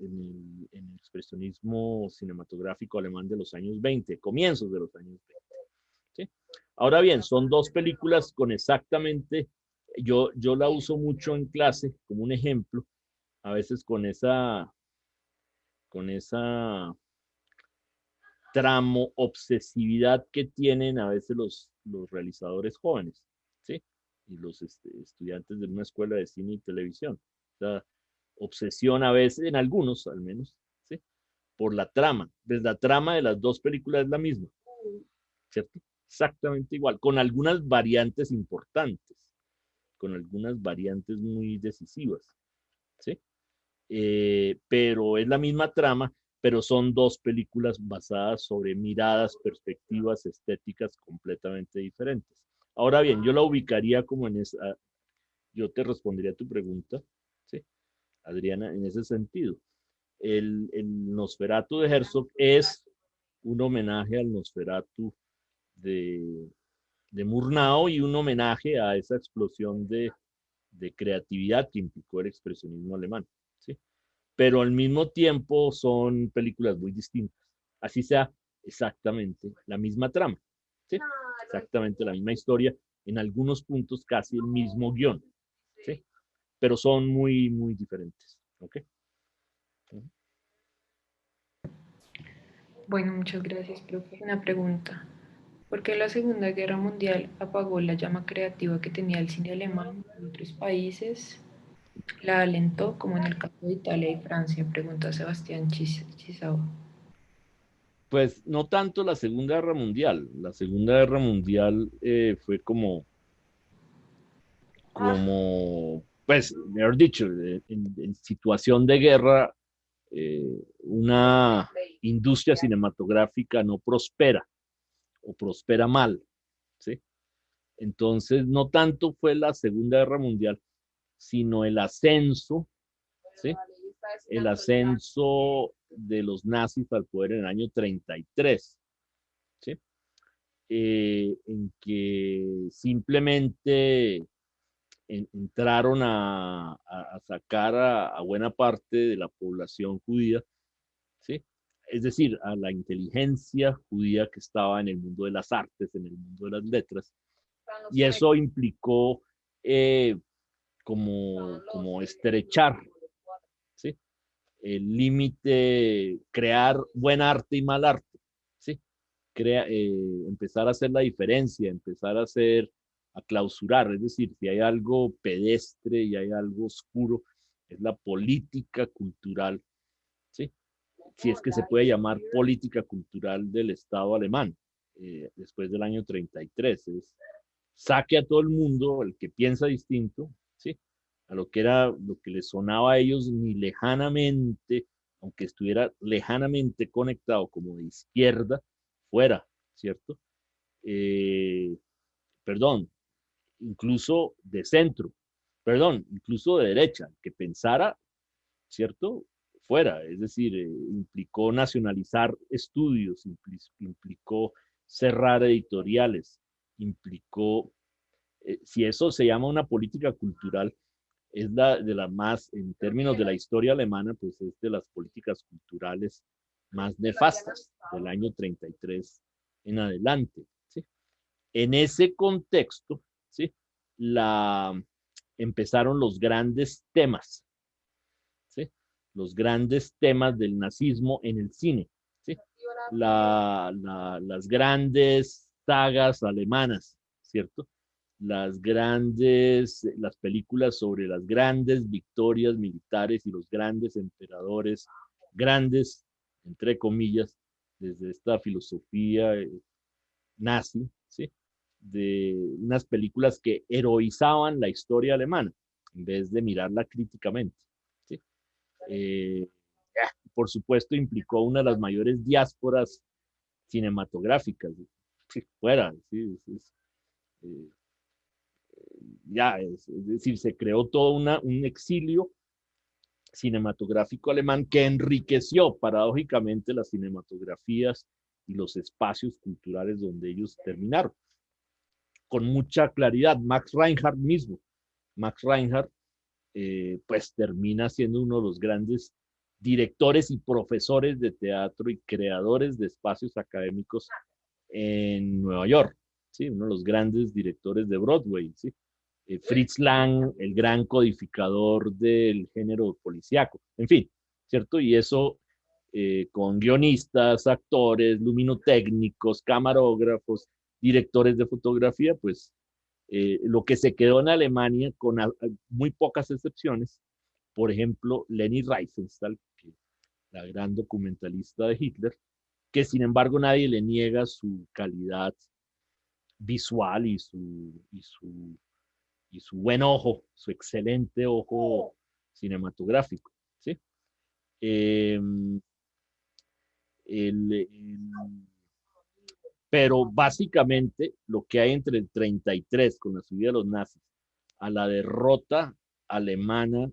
expresionismo cinematográfico alemán de los años 20, comienzos de los años 20. ¿Sí? Ahora bien, son dos películas con exactamente, yo la uso mucho en clase como un ejemplo, a veces con esa tramo, obsesividad que tienen a veces los realizadores jóvenes, ¿sí? Y los estudiantes de una escuela de cine y televisión. O sea, obsesión a veces, en algunos al menos, ¿sí? Por la trama. Pues la trama de las dos películas es la misma, ¿cierto? Exactamente igual, con algunas variantes importantes, con algunas variantes muy decisivas, ¿sí? Pero es la misma trama, pero son dos películas basadas sobre miradas, perspectivas estéticas completamente diferentes. Ahora bien, yo la ubicaría como en esa, yo te respondería a tu pregunta, ¿sí? Adriana, en ese sentido. El Nosferatu de Herzog es un homenaje al Nosferatu de, de Murnau y un homenaje a esa explosión de creatividad que implicó el expresionismo alemán, ¿sí? Pero al mismo tiempo son películas muy distintas. Así sea exactamente la misma trama, ¿sí? Exactamente la misma historia, en algunos puntos casi el mismo guión, ¿sí? Pero son muy, muy diferentes, ¿ok? Bueno, muchas gracias, profe. Una pregunta. ¿Por qué la Segunda Guerra Mundial apagó la llama creativa que tenía el cine alemán en otros países? ¿La alentó, como en el caso de Italia y Francia? Pregunta Sebastián Chisao. Pues no tanto la Segunda Guerra Mundial. La Segunda Guerra Mundial fue pues, mejor dicho, en situación de guerra, una industria cinematográfica no prospera o prospera mal, ¿sí? Entonces, no tanto fue la Segunda Guerra Mundial, sino el ascenso, ¿sí? El ascenso de los nazis al poder en el año 33, ¿sí? En que simplemente entraron a sacar a buena parte de la población judía, ¿sí? Es decir, a la inteligencia judía que estaba en el mundo de las artes, en el mundo de las letras, y eso implicó eh, como estrechar, ¿sí? El límite, crear buen arte y mal arte, ¿sí? Empezar a hacer la diferencia, empezar a clausurar, es decir, si hay algo pedestre y hay algo oscuro, es la política cultural, ¿sí? Si es que se puede llamar política cultural del Estado alemán, después del año 33, es saque a todo el mundo, el que piensa distinto, ¿sí? A lo que era, lo que les sonaba a ellos ni lejanamente, aunque estuviera lejanamente conectado como de izquierda, fuera, ¿cierto? Eh, perdón, incluso de centro, perdón, incluso de derecha, que pensara, ¿cierto? Fuera, es decir, implicó nacionalizar estudios, implicó cerrar editoriales, implicó si eso se llama una política cultural, es la de las más, en términos de la historia alemana, pues es de las políticas culturales más nefastas del año 33 en adelante. ¿Sí? En ese contexto, ¿sí? la, empezaron los grandes temas, ¿sí? Los grandes temas del nazismo en el cine. ¿Sí? Las grandes sagas alemanas, ¿cierto? Las películas sobre las grandes victorias militares y los grandes emperadores, grandes, entre comillas, desde esta filosofía nazi, ¿sí? De unas películas que heroizaban la historia alemana en vez de mirarla críticamente, ¿sí? Eh, por supuesto, implicó una de las mayores diásporas cinematográficas, sí, fuera, sí, eh, es decir, se creó todo un exilio cinematográfico alemán que enriqueció paradójicamente las cinematografías y los espacios culturales donde ellos terminaron. Con mucha claridad, Max Reinhardt mismo, Max Reinhardt pues termina siendo uno de los grandes directores y profesores de teatro y creadores de espacios académicos en Nueva York, ¿sí? Uno de los grandes directores de Broadway, ¿sí? Fritz Lang, el gran codificador del género policíaco, en fin, ¿cierto? Y eso con guionistas, actores, luminotécnicos, camarógrafos, directores de fotografía, pues lo que se quedó en Alemania, con muy pocas excepciones, por ejemplo, Leni Riefenstahl, que, la gran documentalista de Hitler, que sin embargo nadie le niega su calidad visual y su buen ojo, su excelente ojo cinematográfico. ¿Sí? Eh, el, el, pero básicamente lo que hay entre el 33 con la subida de los nazis a la derrota alemana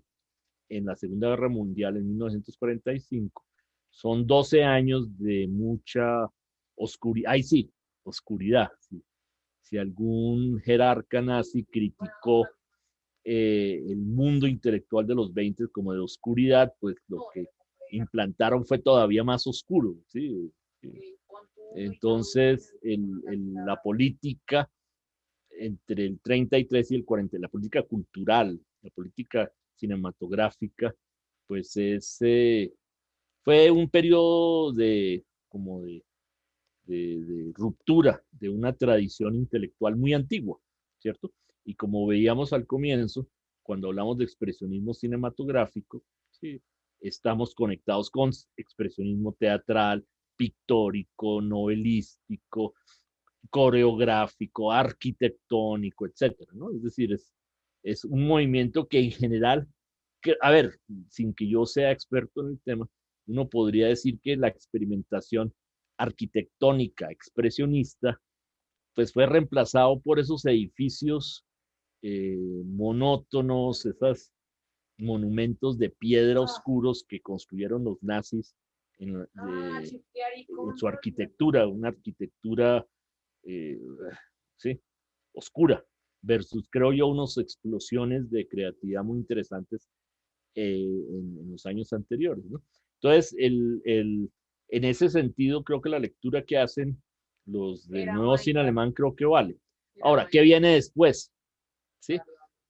en la Segunda Guerra Mundial en 1945 son 12 años de mucha oscuridad. Ay, sí, oscuridad. Sí. Si algún jerarca nazi criticó el mundo intelectual de los 20 como de oscuridad, pues lo que implantaron fue todavía más oscuro. ¿Sí? Entonces, la política entre el 33 y el 40, la política cultural, la política cinematográfica, pues fue un periodo como de ruptura de una tradición intelectual muy antigua, ¿cierto? Y como veíamos al comienzo, cuando hablamos de expresionismo cinematográfico, ¿sí? Estamos conectados con expresionismo teatral, pictórico, novelístico, coreográfico, arquitectónico, etcétera, ¿no? Es decir, es un movimiento que en general, a ver, sin que yo sea experto en el tema, uno podría decir que la experimentación arquitectónica, expresionista, pues fue reemplazado por esos edificios monótonos, esos monumentos de piedra oscuros que construyeron los nazis en su arquitectura, una arquitectura eh, sí, oscura, versus, creo yo, unas explosiones de creatividad muy interesantes en los años anteriores, ¿no? Entonces, en ese sentido, creo que la lectura que hacen los del nuevo cine alemán creo que vale. Ahora, ¿qué viene después? ¿Sí?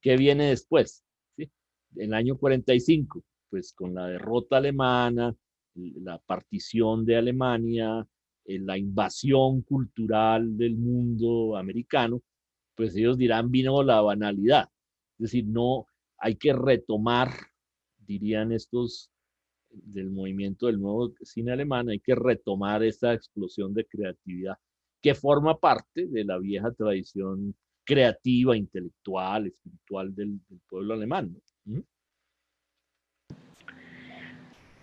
¿Qué viene después? ¿Sí? En el año 45, pues con la derrota alemana, la partición de Alemania, la invasión cultural del mundo americano, pues ellos dirán, vino la banalidad. Es decir, no hay que retomar, dirían estos del movimiento del nuevo cine alemán, hay que retomar esa explosión de creatividad que forma parte de la vieja tradición creativa, intelectual, espiritual del pueblo alemán, ¿no? ¿Mm?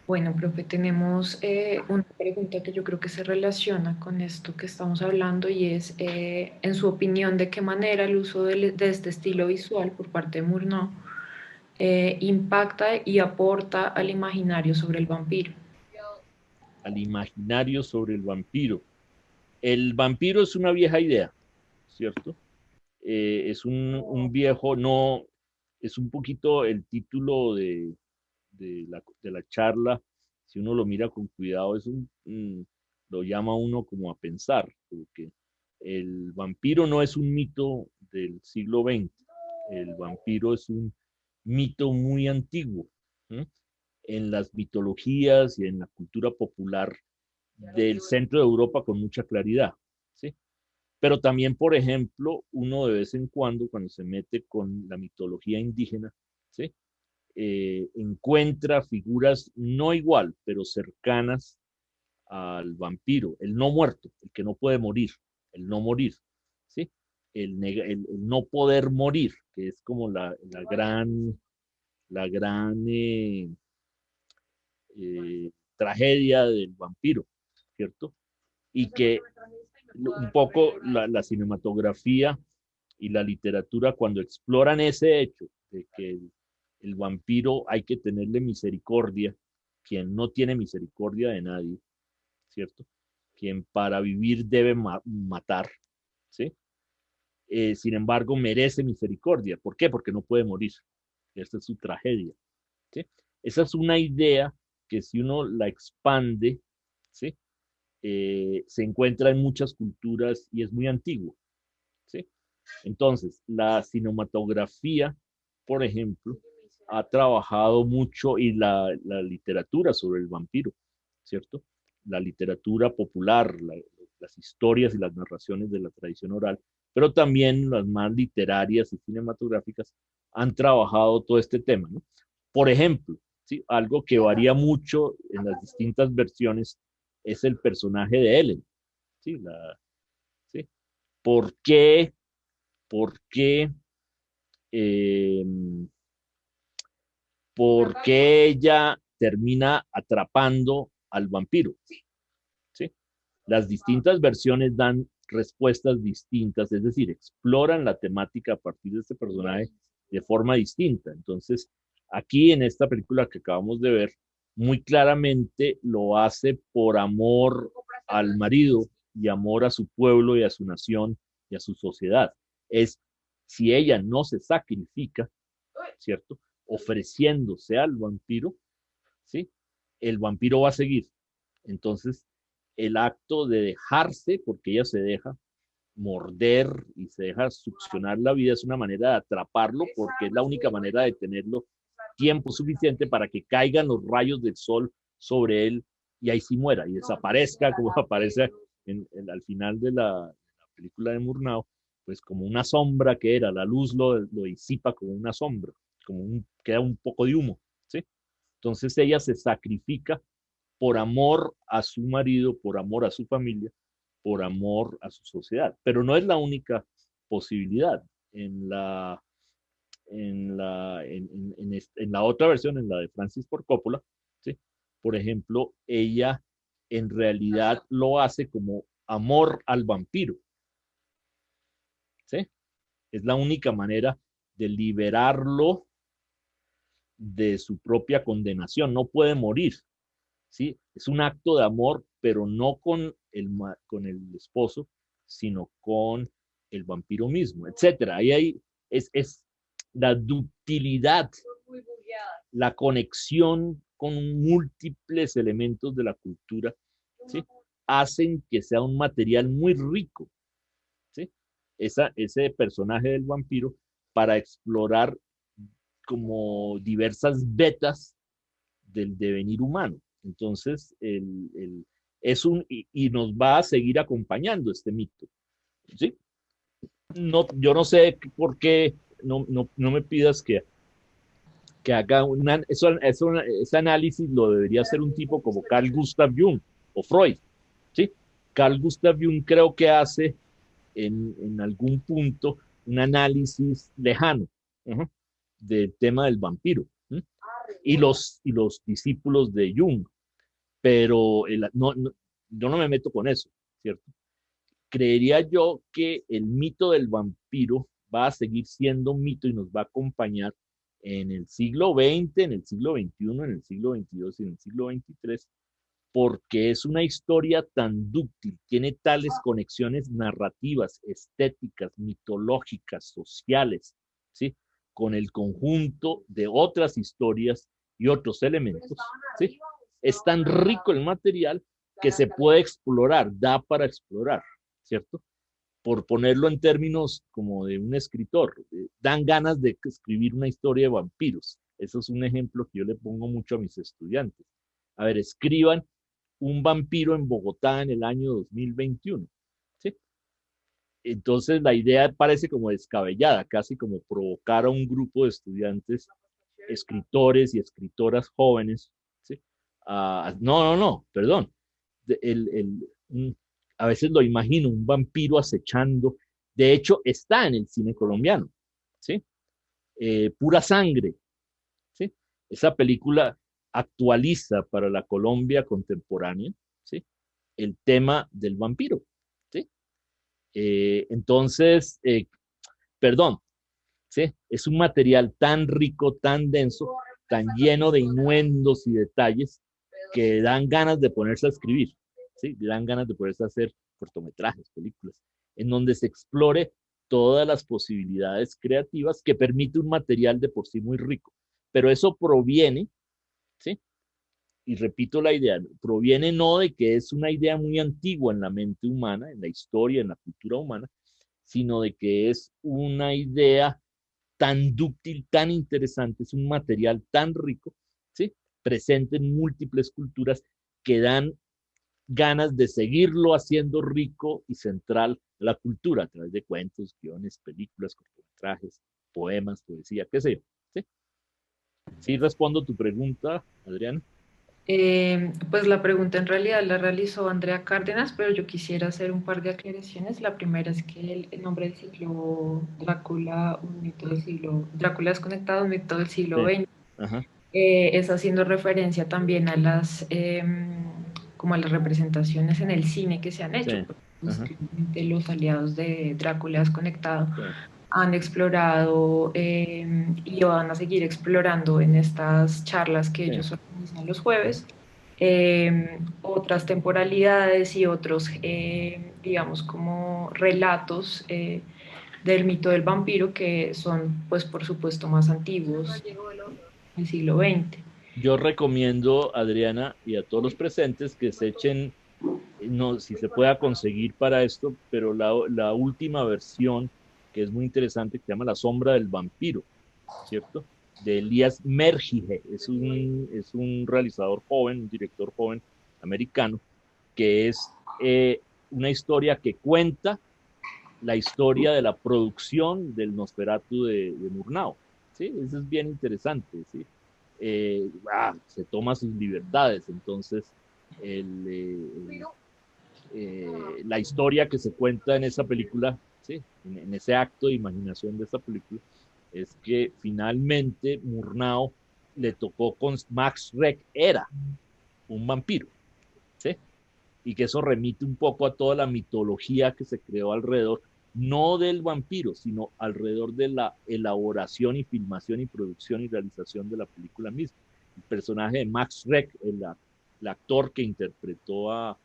Bueno, profe, tenemos una pregunta que yo creo que se relaciona con esto que estamos hablando y es, en su opinión, ¿de qué manera el uso de este estilo visual por parte de Murnau impacta y aporta al imaginario sobre el vampiro? Al imaginario sobre el vampiro. El vampiro es una vieja idea, ¿cierto? Es un viejo, no, es un poquito el título de la charla, si uno lo mira con cuidado, lo llama uno como a pensar, porque el vampiro no es un mito del siglo XX, el vampiro es un mito muy antiguo. ¿Mm? En las mitologías y en la cultura popular del centro de Europa con mucha claridad. ¿Sí? Pero también, por ejemplo, uno de vez en cuando se mete con la mitología indígena, ¿sí? Encuentra figuras no igual, pero cercanas al vampiro, el no muerto, el que no puede morir, el no morir, ¿sí? El no poder morir, que es como la gran tragedia del vampiro, ¿cierto? Y que un poco la cinematografía y la literatura cuando exploran ese hecho de que el vampiro hay que tenerle misericordia, quien no tiene misericordia de nadie, ¿cierto? Quien para vivir debe matar, ¿sí? Sin embargo, merece misericordia. ¿Por qué? Porque no puede morir. esta es su tragedia, ¿sí? Esa es una idea que si uno la expande, ¿sí? Se encuentra en muchas culturas y es muy antiguo, ¿sí? Entonces, la cinematografía, por ejemplo, ha trabajado mucho y la literatura sobre el vampiro, ¿cierto? La literatura popular, las historias y las narraciones de la tradición oral, pero también las más literarias y cinematográficas han trabajado todo este tema, ¿no? Por ejemplo, ¿sí? Algo que varía mucho en las distintas versiones es el personaje de Ellen, ¿sí? ¿Sí? ¿Por qué? ¿Por qué? Eh, ¿Por qué ella termina atrapando al vampiro? ¿Sí? Las distintas versiones dan respuestas distintas, es decir, exploran la temática a partir de este personaje de forma distinta. Entonces, aquí en esta película que acabamos de ver, muy claramente lo hace por amor al marido y amor a su pueblo y a su nación y a su sociedad. Es si ella no se sacrifica, ¿cierto? Ofreciéndose al vampiro, ¿sí? El vampiro va a seguir. Entonces, el acto de dejarse, porque ella se deja morder y se deja succionar la vida, es una manera de atraparlo, porque es la única manera de tenerlo tiempo suficiente para que caigan los rayos del sol sobre él y ahí sí muera y desaparezca, como aparece al final de la película de Murnau, pues como una sombra que era, la luz lo disipa como una sombra, queda un poco de humo, ¿sí? Entonces ella se sacrifica por amor a su marido, por amor a su familia, por amor a su sociedad. Pero no es la única posibilidad. En la otra versión, en la de Francis Ford Coppola, ¿sí? Por ejemplo, ella en realidad lo hace como amor al vampiro, ¿sí? Es la única manera de liberarlo de su propia condenación. No puede morir, ¿sí? Es un acto de amor, pero no con el esposo, sino con el vampiro mismo, etcétera. Es la ductilidad, la conexión con múltiples elementos de la cultura, ¿sí? Hacen que sea un material muy rico, ¿sí? Ese personaje del vampiro para explorar como diversas vetas del devenir humano. Entonces, y nos va a seguir acompañando este mito. ¿Sí? No, yo no sé por qué, no me pidas que haga ese análisis, lo debería hacer un tipo como Carl Gustav Jung o Freud. ¿Sí? Carl Gustav Jung creo que hace en algún punto un análisis lejano, uh-huh, del tema del vampiro, ¿sí? Y los discípulos de Jung, pero yo no me meto con eso, ¿cierto? Creería yo que el mito del vampiro va a seguir siendo un mito y nos va a acompañar en el siglo XX, en el siglo XXI, en el siglo XXII y en el siglo XXIII, porque es una historia tan dúctil, tiene tales conexiones narrativas, estéticas, mitológicas, sociales, ¿sí? Con el conjunto de otras historias y otros elementos, ¿sí? Es tan rico el material que se puede explorar, da para explorar, ¿cierto? Por ponerlo en términos como de un escritor, dan ganas de escribir una historia de vampiros. Eso es un ejemplo que yo le pongo mucho a mis estudiantes. A ver, escriban un vampiro en Bogotá en el año 2021. ¿Sí? Entonces la idea parece como descabellada, casi como provocar a un grupo de estudiantes, escritores y escritoras jóvenes. ¿Sí? No, perdón. El, el, un, a veces lo imagino, un vampiro acechando. De hecho, está en el cine colombiano. ¿Sí? Pura sangre. ¿Sí? Esa película actualiza para la Colombia contemporánea, ¿sí? El tema del vampiro, ¿sí? Entonces, perdón, ¿sí? Es un material tan rico, tan denso, tan lleno de innuendos y detalles que dan ganas de ponerse a escribir, ¿sí? Dan ganas de ponerse a hacer cortometrajes, películas, en donde se explore todas las posibilidades creativas que permite un material de por sí muy rico. Pero eso proviene, ¿sí? Y repito la idea, proviene no de que es una idea muy antigua en la mente humana, en la historia, en la cultura humana, sino de que es una idea tan dúctil, tan interesante, es un material tan rico, ¿sí? Presente en múltiples culturas que dan ganas de seguirlo haciendo rico y central la cultura a través de cuentos, guiones, películas, cortometrajes, poemas, poesía, qué sé yo. ¿Sí? ¿Sí respondo tu pregunta, Adriana? Pues la pregunta en realidad la realizó Andrea Cárdenas, pero yo quisiera hacer un par de aclaraciones. La primera es que el nombre del ciclo Drácula, un mito del siglo, Drácula desconectado, un mito del siglo Sí. XX, Ajá. es haciendo referencia también a como a las representaciones en el cine que se han Sí. hecho. Pues, Ajá. claramente los aliados de Drácula desconectado Sí. han explorado y van a seguir explorando en estas charlas que Sí. ellos organizan los Ajá. jueves, otras temporalidades y otros, digamos, como relatos del mito del vampiro que son, pues, por supuesto, más antiguos, del siglo XX. Yo recomiendo, Adriana, y a todos los presentes que se echen, no, si se pueda conseguir para esto, pero la última versión, que es muy interesante, que se llama La sombra del vampiro, ¿cierto? De Elías Mergige, es un realizador joven, un director joven americano, que es una historia que cuenta la historia de la producción del Nosferatu de Murnau. ¿Sí? Eso es bien interesante. ¿Sí? Se toma sus libertades. Entonces, el, la historia que se cuenta en esa película, ¿sí? En ese acto de imaginación de esa película, es que finalmente Murnau le tocó con Max Reck, era un vampiro. ¿Sí? Y que eso remite un poco a toda la mitología que se creó alrededor, no del vampiro, sino alrededor de la elaboración y filmación y producción y realización de la película misma. El personaje de Max Reck, el actor que interpretó a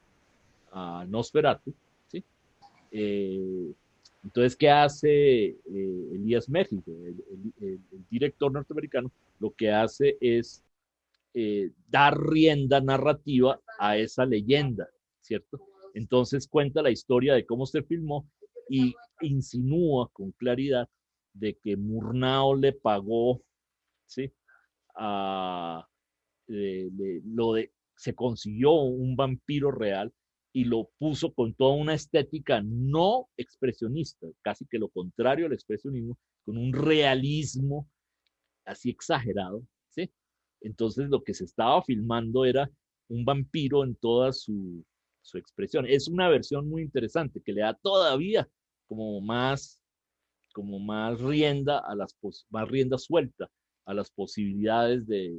Nosferatu, ¿sí? Eh, entonces, ¿qué hace Elías México? El director norteamericano lo que hace es dar rienda narrativa a esa leyenda, ¿cierto? Entonces cuenta la historia de cómo se filmó y insinúa con claridad de que Murnau le pagó, ¿sí? A, se consiguió un vampiro real y lo puso con toda una estética no expresionista, casi que lo contrario al expresionismo, con un realismo así exagerado, ¿sí? Entonces lo que se estaba filmando era un vampiro en toda su expresión. Es una versión muy interesante que le da todavía como más, como más rienda a más rienda suelta a las posibilidades de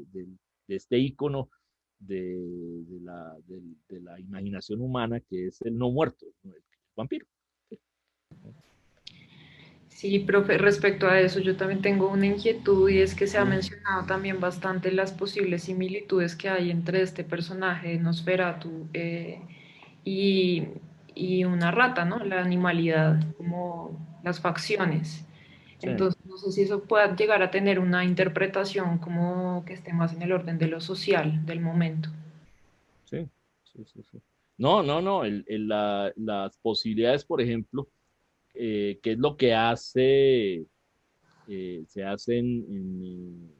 este ícono de la imaginación humana que es el no muerto, el vampiro. Sí, profe, respecto a eso, yo también tengo una inquietud y es que se ha Mm, mencionado también bastante las posibles similitudes que hay entre este personaje de Nosferatu y, y una rata, ¿no? La animalidad, como las facciones. sí, Entonces, no sé si eso pueda llegar a tener una interpretación como que esté más en el orden de lo social del momento. sí, sí, sí, sí. No, no, no, las posibilidades, por ejemplo, que es lo que se hace en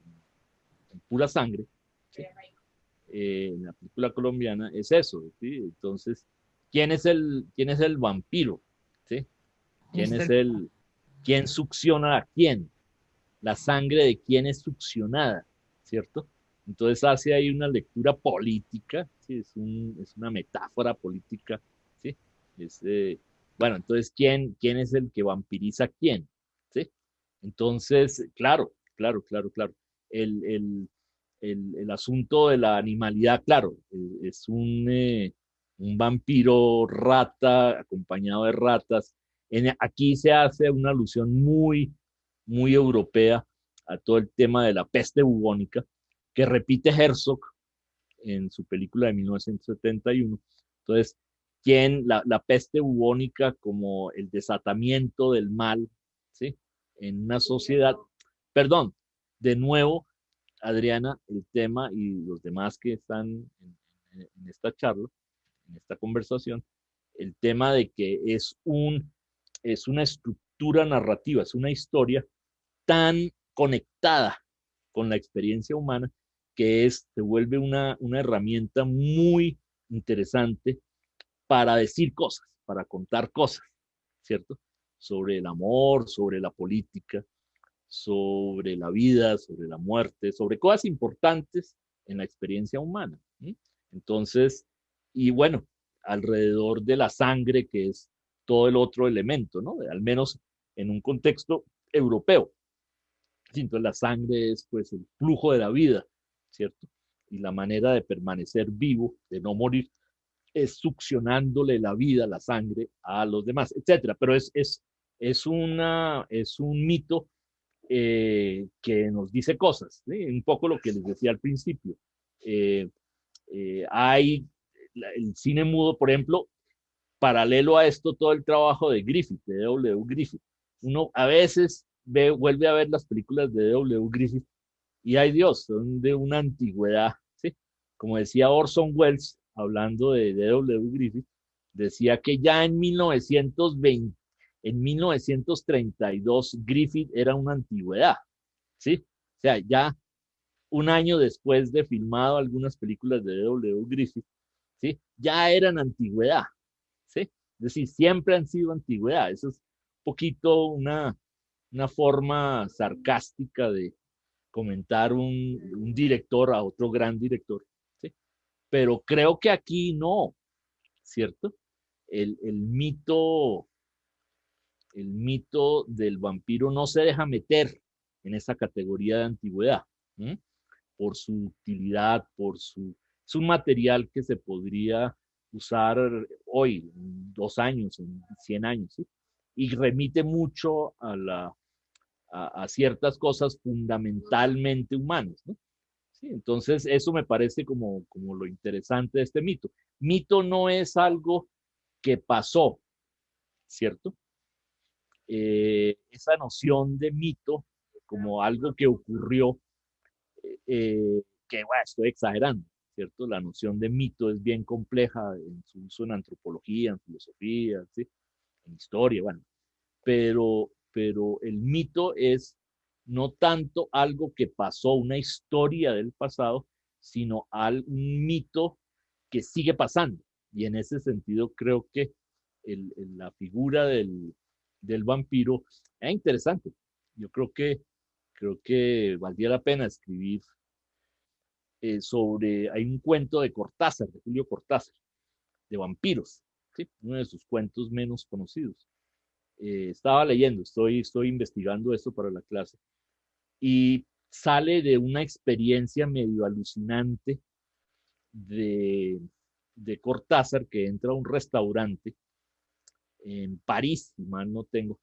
Pura Sangre, ¿sí? En la película colombiana, es eso, ¿sí? Entonces, quién es el vampiro? ¿Sí? ¿Quién es Este, quién succiona a quién? La sangre de quién es succionada, ¿cierto? Entonces hace ahí una lectura política, ¿sí? Es una metáfora política, ¿sí? Es, bueno, entonces, ¿quién es el que vampiriza a quién? ¿Sí? Entonces, claro, claro, claro, claro. El, el, el asunto de la animalidad, claro, es un vampiro rata acompañado de ratas. Aquí se hace una alusión muy europea a todo el tema de la peste bubónica, que repite Herzog en su película de 1971. Entonces, la peste bubónica como el desatamiento del mal, en una sociedad, perdón, de nuevo, Adriana, el tema y los demás que están en esta charla, en esta conversación, el tema de que es una estructura narrativa, es una historia tan conectada con la experiencia humana que se vuelve una herramienta muy interesante para decir cosas, para contar cosas, ¿cierto? Sobre el amor, sobre la política, sobre la vida, sobre la muerte, sobre cosas importantes en la experiencia humana. ¿Sí? Entonces, y bueno, alrededor de la sangre, que es todo el otro elemento, ¿no? Al menos en un contexto europeo. ¿Sí? Entonces, la sangre es pues el flujo de la vida, ¿cierto? Y la manera de permanecer vivo, de no morir, es succionándole la vida, la sangre a los demás, etcétera. Pero es un mito que nos dice cosas, ¿sí? Un poco lo que les decía al principio. Eh, hay el cine mudo, por ejemplo, paralelo a esto, todo el trabajo de Griffith, de W. Griffith. Uno a veces vuelve a ver las películas de W. Griffith y ay Dios, son de una antigüedad, ¿sí? Como decía Orson Welles, hablando de W. Griffith, decía que ya en 1920, en 1932, Griffith era una antigüedad, ¿sí? O sea, ya un año después de filmado algunas películas de W. Griffith, ¿sí? Ya eran antigüedad, ¿sí? Es decir, siempre han sido antigüedad. Eso es un poquito una forma sarcástica de comentar un director a otro gran director, ¿sí? Pero creo que aquí no, ¿cierto? El mito, el mito del vampiro no se deja meter en esa categoría de antigüedad, ¿sí? Por su utilidad, es un material que se podría usar hoy, en 2 años, en 100 años, ¿sí? Y remite mucho a ciertas cosas fundamentalmente humanas, ¿no? Sí, entonces, eso me parece como lo interesante de este mito. Mito no es algo que pasó, ¿cierto? Esa noción de mito como algo que ocurrió, que bueno, estoy exagerando, ¿cierto? La noción de mito es bien compleja en su uso en antropología, en filosofía, ¿sí? En historia, bueno, pero el mito es no tanto algo que pasó, una historia del pasado, sino un mito que sigue pasando. Y en ese sentido creo que la figura del vampiro es interesante. Yo creo que valdría la pena escribir hay un cuento de Cortázar, de Julio Cortázar, de vampiros, ¿sí? Uno de sus cuentos menos conocidos. Estaba leyendo, estoy investigando esto para la clase, y sale de una experiencia medio alucinante de, de Cortázar, que entra a un restaurante en París, si mal no tengo,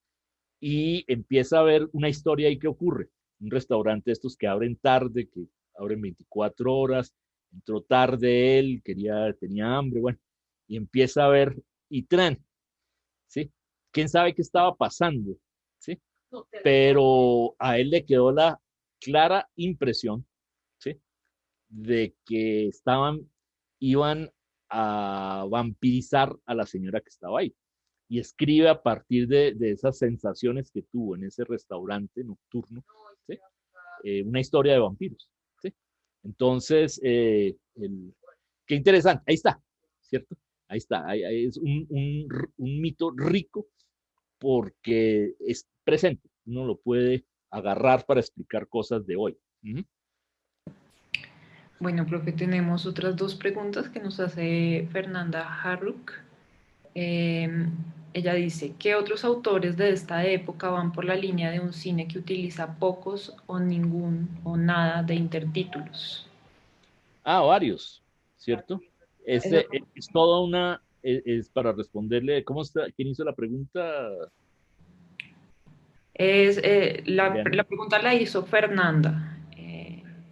y empieza a ver una historia ahí que ocurre. Un restaurante de estos que abren tarde, que abren 24 horas, entró tarde él, tenía hambre, bueno, y empieza a ver y tran, ¿sí? ¿Quién sabe qué estaba pasando? ¿Sí? Pero a él le quedó la clara impresión, ¿sí? De que iban a vampirizar a la señora que estaba ahí. Y escribe a partir de esas sensaciones que tuvo en ese restaurante nocturno, ¿sí? Una historia de vampiros, ¿sí? Entonces, qué interesante, ahí está, ¿cierto? Ahí está, es un mito rico porque es presente, uno lo puede agarrar para explicar cosas de hoy. Bueno, profe, tenemos otras dos preguntas que nos hace Fernanda Harruk. Eh, Ella dice, ¿qué otros autores de esta época van por la línea de un cine que utiliza pocos o ningún o nada de intertítulos? Varios, ¿cierto? Esa Es toda es para responderle, ¿cómo está? ¿Quién hizo la pregunta, Adriana? la pregunta la hizo Fernanda.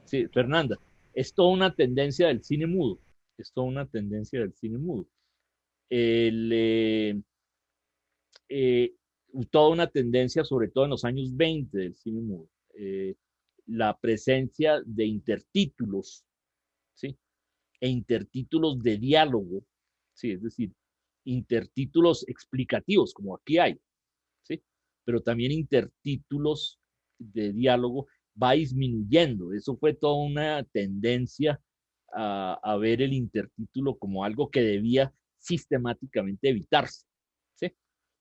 Sí, Fernanda. Es toda una tendencia del cine mudo. Es toda una tendencia del cine mudo. El, eh, toda una tendencia, sobre todo en los años 20 del cine mudo, la presencia de intertítulos, ¿sí? E intertítulos de diálogo, ¿sí? Es decir, intertítulos explicativos, como aquí hay, ¿sí? Pero también intertítulos de diálogo va disminuyendo. Eso fue toda una tendencia a ver el intertítulo como algo que debía sistemáticamente evitarse, ¿sí?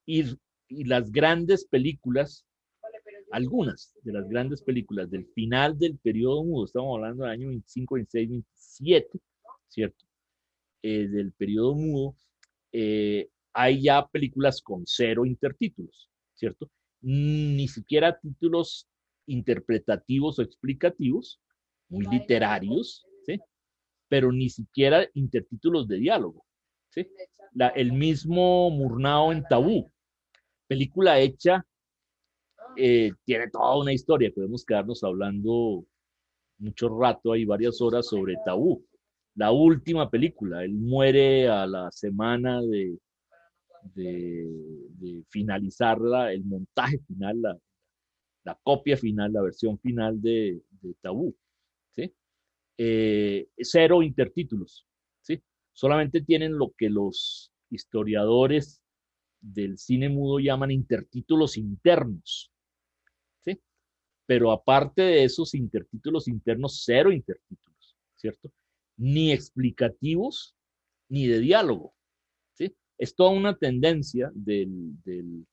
Y, y las grandes películas, algunas de las grandes películas del final del periodo mudo, estamos hablando del año 25, 26, 27, ¿cierto? Del periodo mudo, hay ya películas con cero intertítulos, ¿cierto? Ni siquiera títulos interpretativos o explicativos, muy literarios, ¿sí? Pero ni siquiera intertítulos de diálogo, ¿sí? El mismo Murnau en Tabú, película hecha, tiene toda una historia, podemos quedarnos hablando mucho rato, hay varias horas sobre Tabú. La última película, él muere a la semana de finalizar el montaje final, la copia final, la versión final de Tabú. ¿Sí? Cero intertítulos. ¿Sí? Solamente tienen lo que los historiadores del cine mudo llaman intertítulos internos. ¿Sí? Pero aparte de esos intertítulos internos, cero intertítulos, ¿cierto? Ni explicativos ni de diálogo, ¿sí? Es toda una tendencia del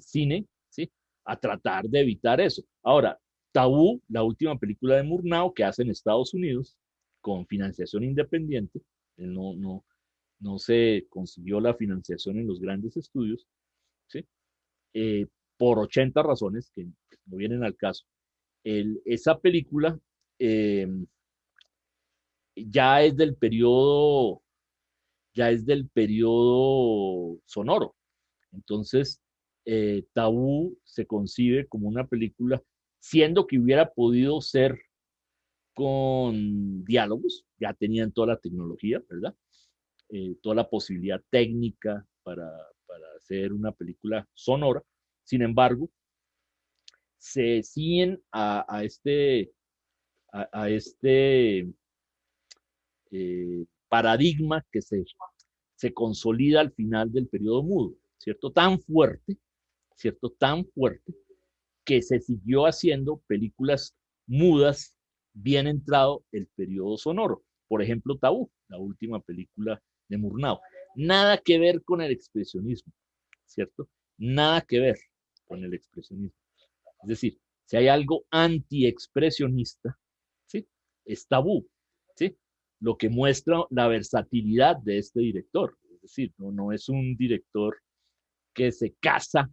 cine, ¿sí? A tratar de evitar eso. Ahora, Tabú, la última película de Murnau que hace en Estados Unidos con financiación independiente, no se consiguió la financiación en los grandes estudios, ¿sí? Eh, por 80 razones que no vienen al caso. Esa película eh, ya es del periodo, ya es del periodo sonoro. Entonces, Tabú se concibe como una película, siendo que hubiera podido ser con diálogos, ya tenían toda la tecnología, ¿verdad? Toda la posibilidad técnica para hacer una película sonora. Sin embargo, se siguen a este paradigma que se consolida al final del periodo mudo, ¿cierto? Tan fuerte, ¿cierto? Tan fuerte que se siguió haciendo películas mudas bien entrado el periodo sonoro. Por ejemplo, Tabú, la última película de Murnau. Nada que ver con el expresionismo, ¿cierto? Nada que ver con el expresionismo. Es decir, si hay algo anti-expresionista, ¿sí? Es Tabú, ¿sí? Lo que muestra la versatilidad de este director. Es decir, no es un director que se casa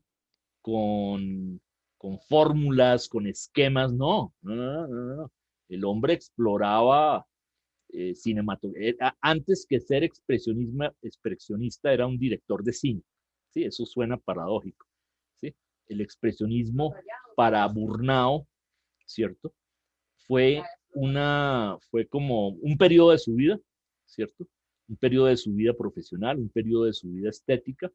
con, con fórmulas, con esquemas, no. El hombre exploraba cinematografía. Antes que ser expresionista, era un director de cine. ¿Sí? Eso suena paradójico. ¿Sí? El expresionismo para Murnau, ¿cierto? Fue como un periodo de su vida, ¿cierto? Un periodo de su vida profesional, un periodo de su vida estética.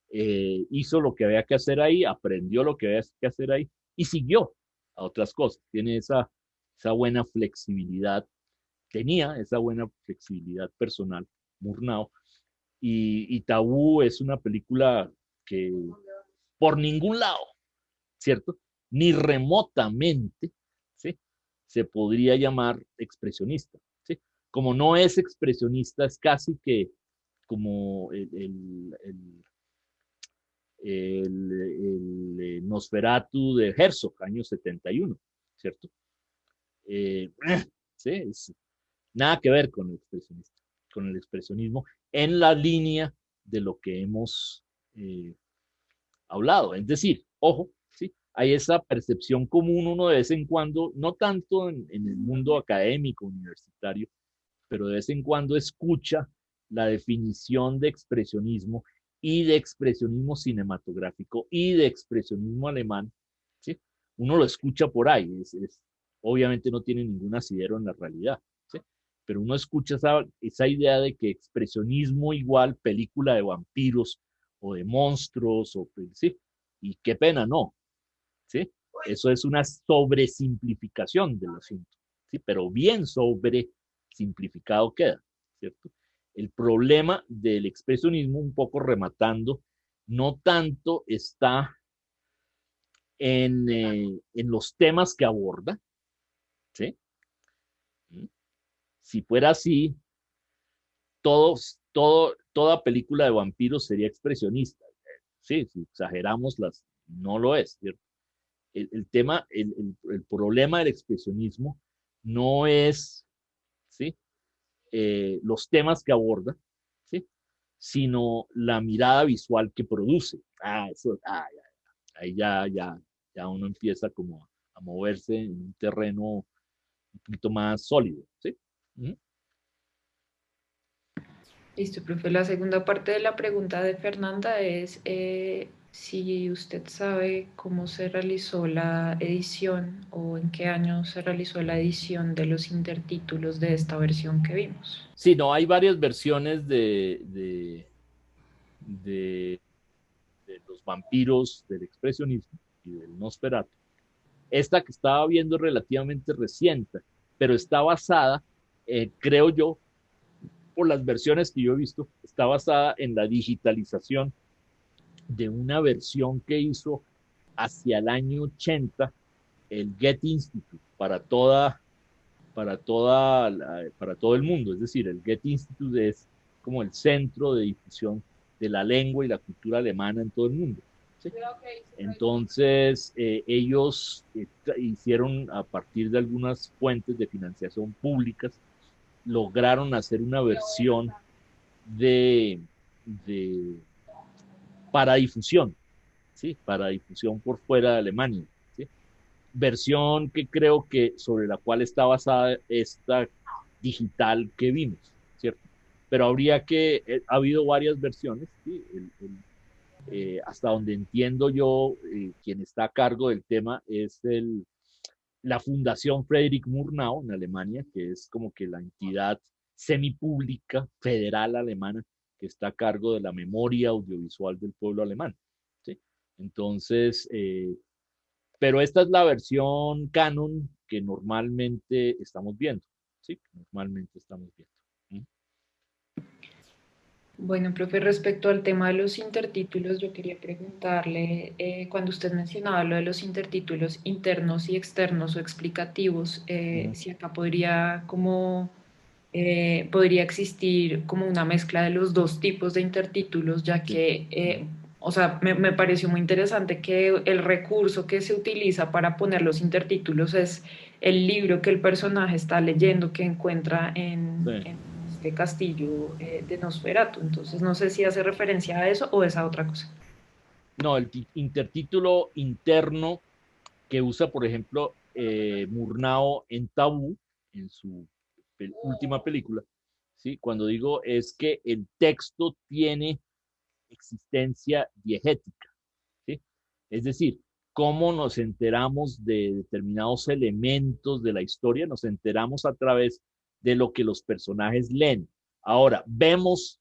Hizo lo que había que hacer ahí, aprendió lo que había que hacer ahí y siguió a otras cosas. Tiene esa buena flexibilidad, tenía esa buena flexibilidad personal, Murnau. Y Tabú es una película que por ningún lado, ¿cierto? Ni remotamente, ¿sí? Se podría llamar expresionista, ¿sí? Como no es expresionista, es casi que como el Nosferatu de Herzog, año 71, ¿cierto? Eh, sí, nada que ver con el expresionismo en la línea de lo que hemos eh, hablado. Es decir, ojo, ¿sí? Hay esa percepción común uno de vez en cuando, no tanto en el mundo académico, universitario, pero de vez en cuando escucha la definición de expresionismo y de expresionismo cinematográfico y de expresionismo alemán, ¿sí? Uno lo escucha por ahí, obviamente no tiene ningún asidero en la realidad, ¿sí? Pero uno escucha esa idea de que expresionismo igual película de vampiros o de monstruos, o, sí, y qué pena, no, ¿sí? Eso es una sobresimplificación del asunto, ¿sí? Pero bien sobresimplificado queda, ¿cierto? El problema del expresionismo, un poco rematando, no tanto está en los temas que aborda, ¿sí? Si fuera así, toda película de vampiros sería expresionista. Sí, si exageramos, no lo es, ¿cierto? El tema, el problema del expresionismo no es, ¿sí? Los temas que aborda, ¿sí? Sino la mirada visual que produce. Ahí ya uno empieza como a moverse en un terreno un poquito más sólido, ¿sí? ¿Mm? Listo, profe. La segunda parte de la pregunta de Fernanda es si usted sabe cómo se realizó la edición o en qué año se realizó la edición de los intertítulos de esta versión que vimos. Sí, no, hay varias versiones de, de los vampiros, del expresionismo y del Nosferatu. Esta que estaba viendo es relativamente reciente, pero está basada, creo yo, por las versiones que yo he visto, está basada en la digitalización de una versión que hizo hacia el año 80 el Getty Institute para todo el mundo. Es decir, el Getty Institute es como el centro de difusión de la lengua y la cultura alemana en todo el mundo. ¿Sí? Entonces, ellos hicieron, a partir de algunas fuentes de financiación públicas, lograron hacer una versión de, de para difusión, ¿sí? Para difusión por fuera de Alemania, ¿sí? Versión que creo que sobre la cual está basada esta digital que vimos, ¿cierto? Pero ha habido varias versiones, ¿sí? Hasta donde entiendo yo, quien está a cargo del tema es la Fundación Friedrich Murnau en Alemania, que es como que la entidad semipública federal alemana que está a cargo de la memoria audiovisual del pueblo alemán. ¿Sí? Entonces, pero esta es la versión canon que normalmente estamos viendo. ¿Sí? Normalmente estamos viendo. ¿Mm? Bueno, profe, respecto al tema de los intertítulos, yo quería preguntarle, cuando usted mencionaba lo de los intertítulos internos y externos o explicativos, Mm. si acá podría como podría existir como una mezcla de los dos tipos de intertítulos, ya Sí. que, o sea, me pareció muy interesante que el recurso que se utiliza para poner los intertítulos es el libro que el personaje está leyendo que encuentra Sí. en este castillo de Nosferatu. Entonces, no sé si hace referencia a eso o es a otra cosa. No, el intertítulo interno que usa, por ejemplo, Murnau en Tabú, en su última película, ¿sí? Cuando digo es que el texto tiene existencia diegética, ¿sí? Es decir, cómo nos enteramos de determinados elementos de la historia, nos enteramos a través de lo que los personajes leen. Ahora, vemos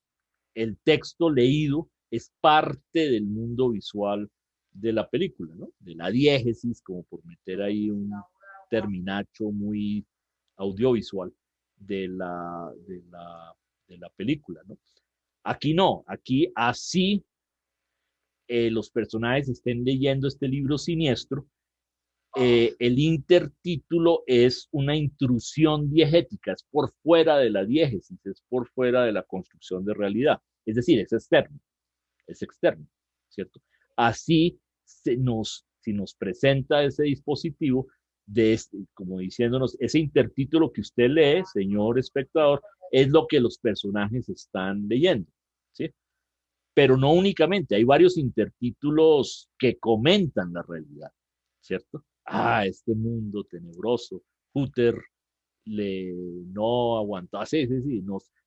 el texto leído, es parte del mundo visual de la película, ¿no? De la diégesis, como por meter ahí un terminacho muy audiovisual de de la película, ¿no? Aquí no, aquí así los personajes estén leyendo este libro siniestro, el intertítulo es una intrusión diegética, es por fuera de la diégesis, es por fuera de la construcción de realidad, es decir, es externo, ¿cierto? Así si nos presenta ese dispositivo, como diciéndonos, ese intertítulo que usted lee, señor espectador, es lo que los personajes están leyendo, ¿sí? Pero no únicamente, hay varios intertítulos que comentan la realidad, ¿cierto? Este mundo tenebroso, Hooter le no aguantó, sí,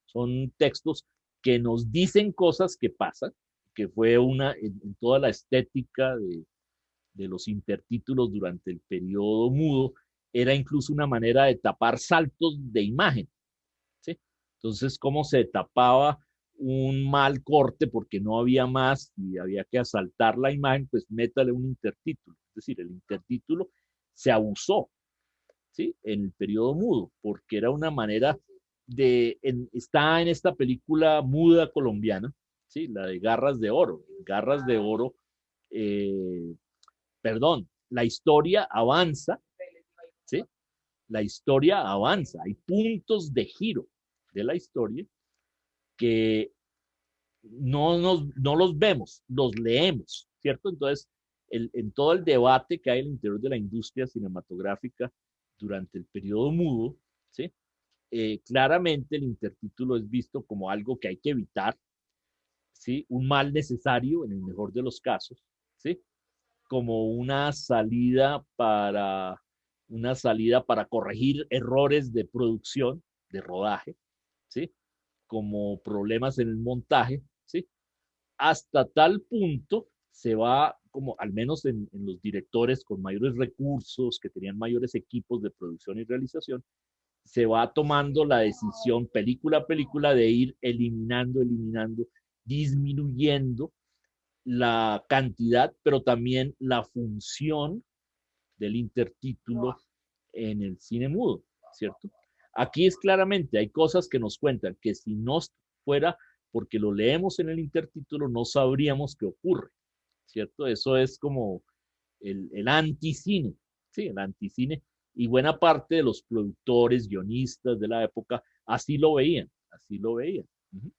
son textos que nos dicen cosas que pasan, que fue en toda la estética de los intertítulos durante el periodo mudo, era incluso una manera de tapar saltos de imagen, ¿sí? Entonces, ¿cómo se tapaba un mal corte porque no había más y había que asaltar la imagen, pues métale un intertítulo. Es decir, el intertítulo se abusó, ¿sí? En el periodo mudo, porque era una manera está en esta película muda colombiana, ¿sí? La de Garras de Oro. Garras de Oro, eh, perdón, la historia avanza, ¿sí? La historia avanza, hay puntos de giro de la historia que no los vemos, los leemos, ¿cierto? Entonces, en todo el debate que hay al interior de la industria cinematográfica durante el periodo mudo, ¿sí? Claramente el intertítulo es visto como algo que hay que evitar, ¿sí? Un mal necesario en el mejor de los casos, ¿sí? Como una salida para corregir errores de producción, de rodaje, ¿sí? Como problemas en el montaje, ¿sí? Hasta tal punto se va, como al menos en los directores con mayores recursos, que tenían mayores equipos de producción y realización, se va tomando la decisión película a película de ir eliminando, disminuyendo la cantidad, pero también la función del intertítulo en el cine mudo, ¿cierto? Aquí es claramente, hay cosas que nos cuentan que si no fuera porque lo leemos en el intertítulo, no sabríamos qué ocurre, ¿cierto? Eso es como el anticine, ¿sí? El anticine. Y buena parte de los productores, guionistas de la época, así lo veían, así lo veían. Uh -huh.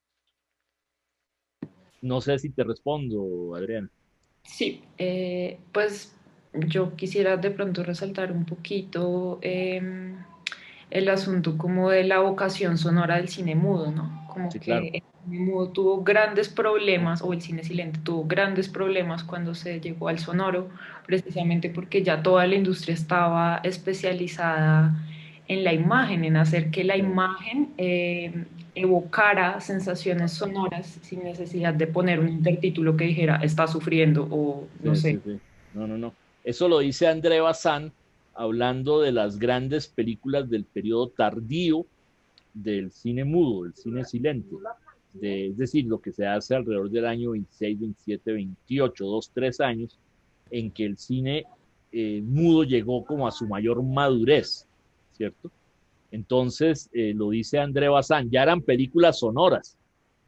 No sé si te respondo, Adrián. Sí, pues yo quisiera de pronto resaltar un poquito el asunto como de la vocación sonora del cine mudo, ¿no? Como Sí, que claro. el cine mudo tuvo grandes problemas, o el cine silente tuvo grandes problemas cuando se llegó al sonoro, precisamente porque ya toda la industria estaba especializada en la imagen, en hacer que la Sí, imagen evocara sensaciones sonoras sin necesidad de poner un intertítulo que dijera está sufriendo o no sí, sé. sí, sí. No, no, no. Eso lo dice André Bazin hablando de las grandes películas del periodo tardío del cine mudo, del cine silente. Es decir, lo que se hace alrededor del año 26, 27, 28, 2, 3 años, en que el cine mudo llegó como a su mayor madurez, ¿cierto? Entonces, lo dice André Bazin, ya eran películas sonoras,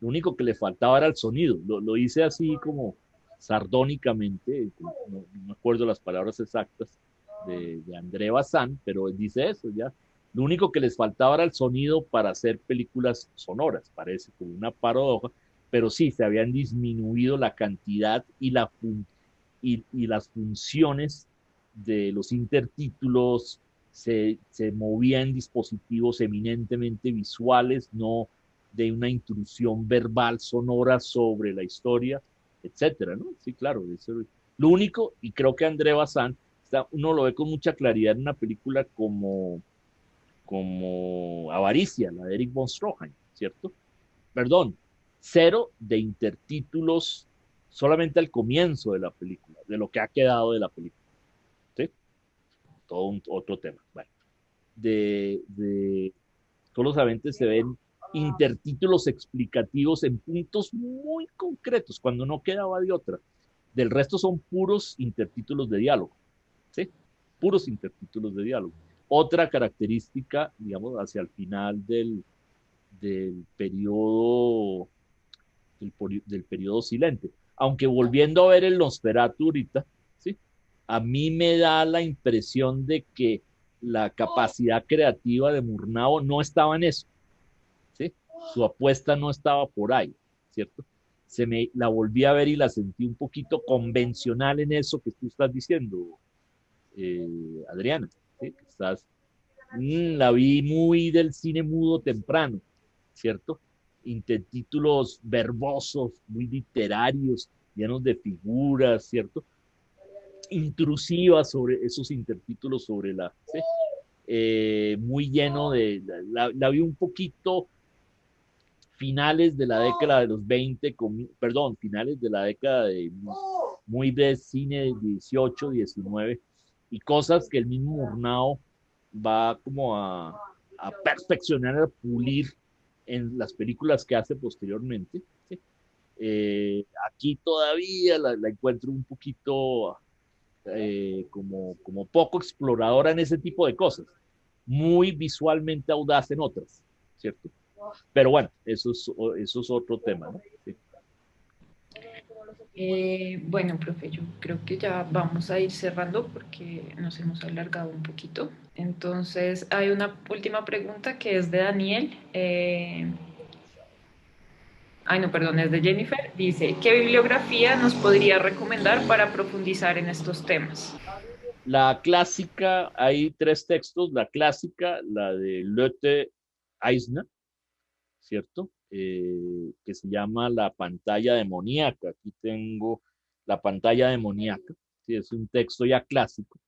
lo único que le faltaba era el sonido, lo dice así como sardónicamente, no me acuerdo las palabras exactas de André Bazin, pero él dice eso ya. Lo único que les faltaba era el sonido para hacer películas sonoras, parece como una paradoja, pero sí, se habían disminuido la cantidad y las funciones de los intertítulos, se movía en dispositivos eminentemente visuales, no de una intrusión verbal sonora sobre la historia, etcétera, ¿no? Sí, claro, eso, lo único, y creo que André Bazin, uno lo ve con mucha claridad en una película como Avaricia, la de Eric von Stroheim, ¿cierto? Perdón, cero de intertítulos solamente al comienzo de la película, de lo que ha quedado de la película, ¿sí? Todo otro tema. Bueno, de solamente se ven intertítulos explicativos en puntos muy concretos, cuando no quedaba de otra. Del resto son puros intertítulos de diálogo, ¿sí? Puros intertítulos de diálogo. Otra característica, digamos, hacia el final del periodo del periodo silente. Aunque volviendo a ver el Nosferatu ahorita, ¿sí? A mí me da la impresión de que la capacidad creativa de Murnau no estaba en eso, ¿sí? Su apuesta no estaba por ahí, ¿cierto? La volví a ver y la sentí un poquito convencional en eso que tú estás diciendo, Adriana, ¿sí? La vi muy del cine mudo temprano, ¿cierto? Intertítulos verbosos, muy literarios, llenos de figuras, ¿cierto? Intrusivas sobre esos intertítulos sobre ¿sí? Muy lleno la vi un poquito finales de la década de los 20, perdón, finales de la década de muy de cine de 18, 19, y cosas que el mismo Murnau va como a perfeccionar, a pulir, en las películas que hace posteriormente. ¿Sí? Aquí todavía la encuentro un poquito como poco exploradora en ese tipo de cosas, muy visualmente audaz en otras, ¿cierto? Pero bueno, eso es otro tema, ¿no? Sí. Bueno, profe, yo creo que ya vamos a ir cerrando porque nos hemos alargado un poquito. Entonces, hay una última pregunta que es de Daniel. Ay, no, perdón, es de Jennifer. Dice, ¿qué bibliografía nos podría recomendar para profundizar en estos temas? La clásica, hay tres textos, la clásica, la de Lotte Eisner, ¿cierto? Que se llama La pantalla demoníaca. Aquí tengo La pantalla demoníaca, ¿sí? Es un texto ya clásico.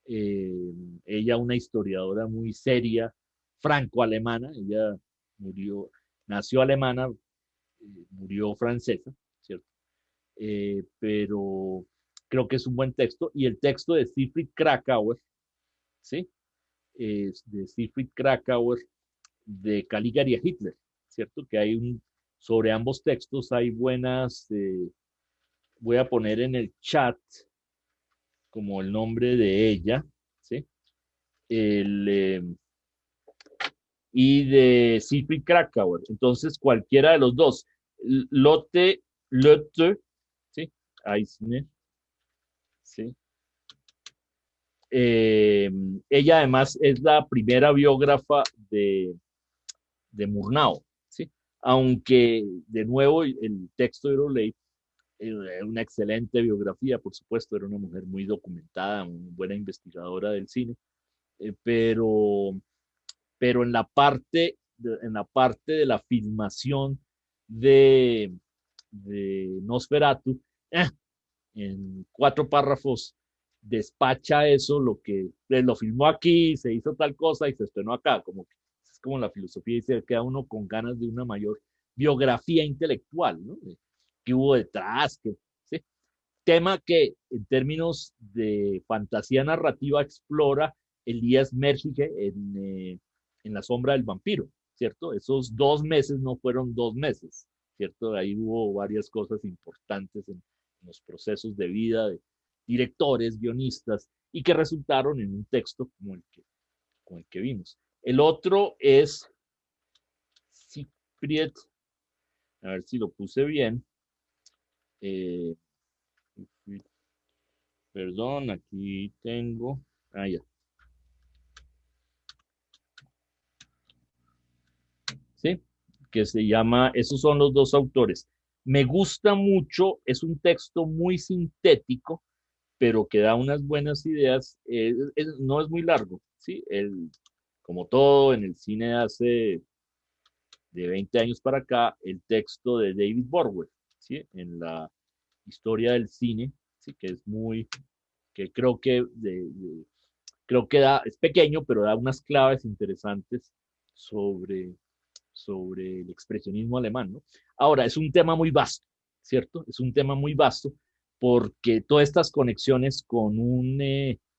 Eh, Ella, una historiadora muy seria, franco-alemana, ella murió, nació alemana, murió francesa, ¿cierto? Pero creo que es un buen texto. Y el texto de Siegfried Kracauer, ¿sí? De Siegfried Kracauer, de Caligari a Hitler, ¿cierto? Que hay sobre ambos textos hay buenas, voy a poner en el chat como el nombre de ella, ¿sí? El, y de Siegfried Kracauer. Entonces, cualquiera de los dos, Lotte, ¿sí? Eisner, ¿sí? Eh, Ella además es la primera biógrafa de Murnau, ¿sí? Aunque, de nuevo, el texto de Euroley era una excelente biografía, por supuesto, era una mujer muy documentada, muy buena investigadora del cine, pero en la parte de la filmación de Nosferatu, eh, en 4 párrafos despacha eso, lo que lo filmó aquí, se hizo tal cosa y se estrenó acá, como que es como la filosofía dice, queda uno con ganas de una mayor biografía intelectual, ¿no? ¿Qué hubo detrás? ¿Sí? Tema que en términos de fantasía narrativa explora Elías Merschige en La sombra del vampiro, ¿cierto? Esos 2 meses no fueron 2 meses, ¿cierto? Ahí hubo varias cosas importantes en los procesos de vida de directores, guionistas, y que resultaron en un texto como el que vimos. El otro es Siegfried, a ver si lo puse bien, eh, perdón, aquí tengo, ya, ¿sí? Que se llama, esos son los dos autores. Me gusta mucho, es un texto muy sintético, pero que da unas buenas ideas. No es muy largo, ¿sí? Como todo en el cine hace de 20 años para acá, el texto de David Borwell, ¿sí? En la historia del cine, ¿sí? Que es muy, que creo que es pequeño, pero da unas claves interesantes sobre el expresionismo alemán, ¿no? Ahora, es un tema muy vasto, ¿cierto? Es un tema muy vasto porque todas estas conexiones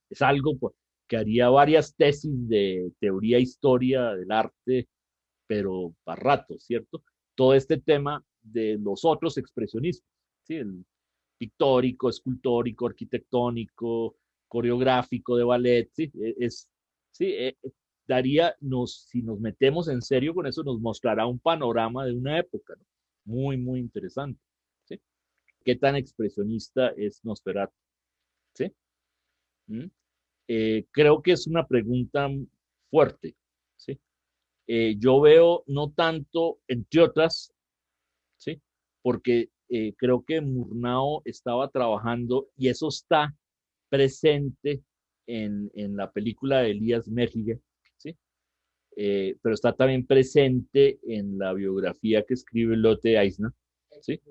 es algo que haría varias tesis de teoría e historia del arte, pero para rato, ¿cierto? Todo este tema de los otros expresionismos, ¿sí? El pictórico, escultórico, arquitectónico, coreográfico, de ballet, ¿sí? Sí, si nos metemos en serio con eso, nos mostrará un panorama de una época, ¿no? Muy, muy interesante, ¿sí? ¿Qué tan expresionista es Nosferatu? ¿Sí? ¿Mm? Creo que es una pregunta fuerte, ¿sí? Yo veo no tanto, entre otras, ¿sí? Porque creo que Murnau estaba trabajando y eso está presente en la película de Elías Merlige, ¿sí? Pero está también presente en la biografía que escribe Lotte Eisner, ¿sí?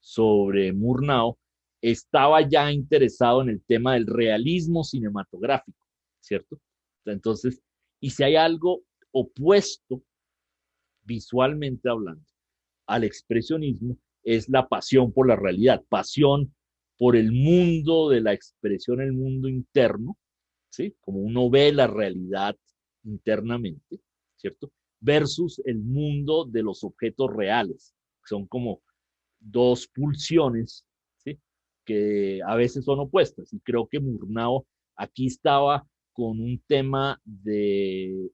Sobre Murnau. Estaba ya interesado en el tema del realismo cinematográfico, ¿cierto? Entonces, y si hay algo opuesto, visualmente hablando, al expresionismo, es la pasión por la realidad, pasión por el mundo de la expresión, el mundo interno, ¿sí? Como uno ve la realidad internamente, ¿cierto? versus el mundo de los objetos reales. Son como dos pulsiones, ¿sí? Que a veces son opuestas. Y creo que Murnau aquí estaba con un tema del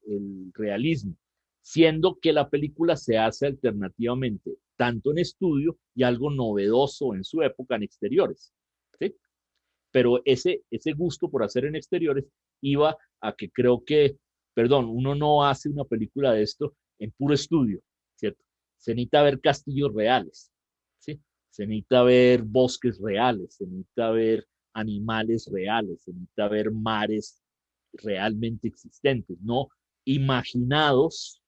realismo, siendo que la película se hace alternativamente, tanto en estudio y algo novedoso en su época en exteriores. ¿Sí? Pero ese gusto por hacer en exteriores iba a que creo que, perdón, uno no hace una película de esto en puro estudio, ¿cierto? Se necesita ver castillos reales, ¿sí? Se necesita ver bosques reales, se necesita ver animales reales, se necesita ver mares realmente existentes, no imaginados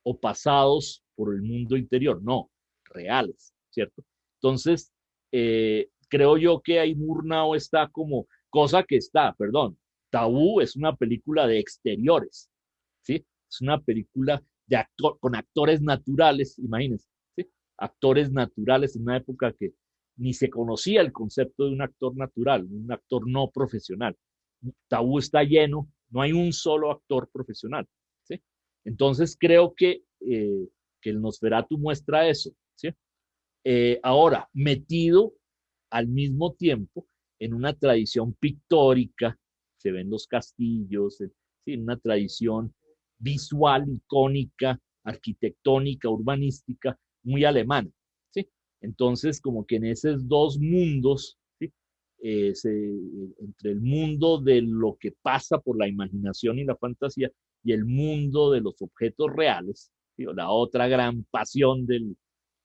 o pasados por el mundo interior, no, reales, ¿cierto? Entonces, creo yo que ahí Murnau está como, cosa que está, perdón, Tabú es una película de exteriores, ¿sí? Es una película de con actores naturales, imagínense, ¿sí? Actores naturales en una época que ni se conocía el concepto de un actor natural, un actor no profesional. Tabú está lleno, no hay un solo actor profesional, ¿sí? Entonces creo que el Nosferatu muestra eso, ¿sí? Ahora, metido al mismo tiempo en una tradición pictórica, se ven los castillos, ¿sí? En una tradición visual, icónica, arquitectónica, urbanística, muy alemana, ¿sí? Entonces, como que en esos dos mundos, ¿sí? Entre el mundo de lo que pasa por la imaginación y la fantasía y el mundo de los objetos reales, ¿sí? La otra gran pasión del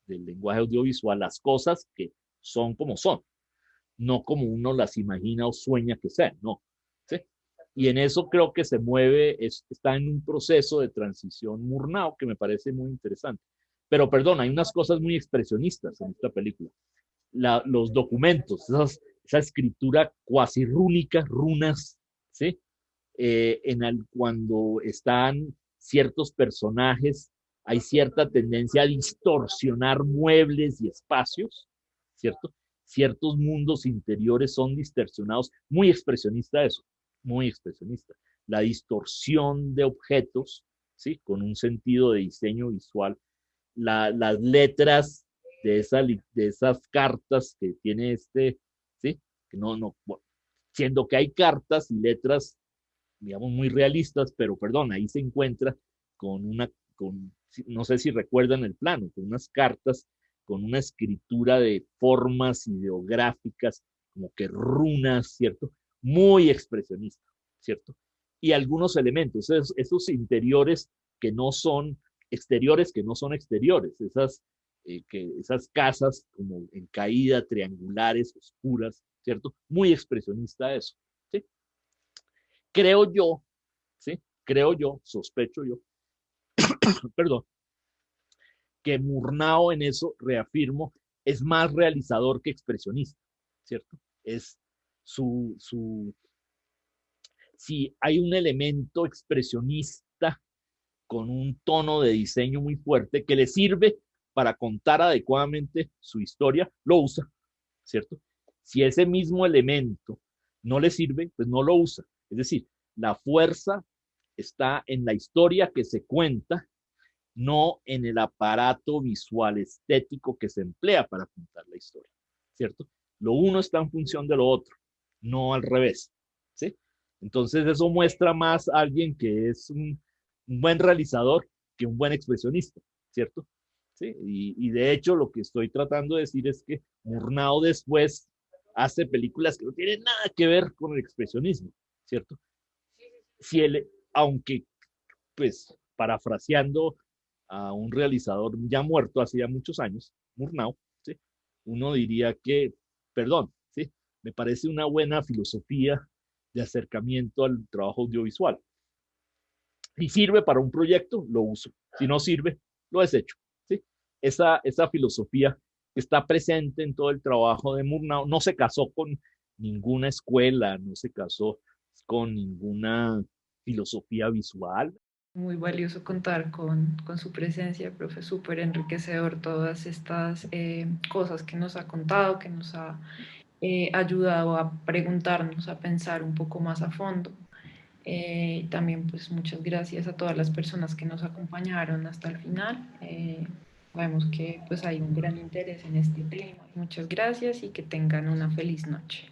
lenguaje audiovisual, las cosas que son como son, no como uno las imagina o sueña que sean, no. ¿Sí? Y en eso creo que se mueve, está en un proceso de transición Murnau que me parece muy interesante. Pero perdón, hay unas cosas muy expresionistas en esta película. Los documentos, esa escritura cuasi rúnica, runas, ¿sí? Cuando están ciertos personajes, hay cierta tendencia a distorsionar muebles y espacios, ¿cierto? Ciertos mundos interiores son distorsionados, muy expresionista eso, muy expresionista. La distorsión de objetos, ¿sí? Con un sentido de diseño visual. Las letras de esas cartas que tiene ¿sí? Que bueno, siendo que hay cartas y letras digamos, muy realistas, pero perdón, ahí se encuentra con no sé si recuerdan el plano, con unas cartas, con una escritura de formas ideográficas, como que runas, ¿cierto? Muy expresionista, ¿cierto? Y algunos elementos, esos interiores que no son exteriores, que no son exteriores, esas casas como en caída, triangulares, oscuras, ¿cierto? Muy expresionista eso, ¿sí? Creo yo, ¿sí? Creo yo, sospecho yo, perdón, que Murnau en eso, reafirmo, es más realizador que expresionista, ¿cierto? Es su si hay un elemento expresionista con un tono de diseño muy fuerte que le sirve para contar adecuadamente su historia, lo usa, ¿cierto? Si ese mismo elemento no le sirve, pues no lo usa. Es decir, la fuerza está en la historia que se cuenta, no en el aparato visual estético que se emplea para contar la historia, ¿cierto? Lo uno está en función de lo otro, no al revés, ¿sí? Entonces eso muestra más a alguien que es un buen realizador que un buen expresionista, ¿cierto? ¿Sí? Y de hecho lo que estoy tratando de decir es que Murnau después hace películas que no tienen nada que ver con el expresionismo, ¿cierto? Si él, aunque pues parafraseando a un realizador ya muerto hace ya muchos años, Murnau, ¿sí? Uno diría que, perdón, ¿sí? Me parece una buena filosofía de acercamiento al trabajo audiovisual. Si sirve para un proyecto, lo uso. Si no sirve, lo desecho. ¿Sí? Esa filosofía que está presente en todo el trabajo de Murnau no se casó con ninguna escuela, no se casó con ninguna filosofía visual. Muy valioso contar con su presencia, profe, súper enriquecedor todas estas cosas que nos ha contado, que nos ha ayudado a preguntarnos, a pensar un poco más a fondo. También pues muchas gracias a todas las personas que nos acompañaron hasta el final. Vemos que pues hay un gran interés en este tema. Muchas gracias y que tengan una feliz noche.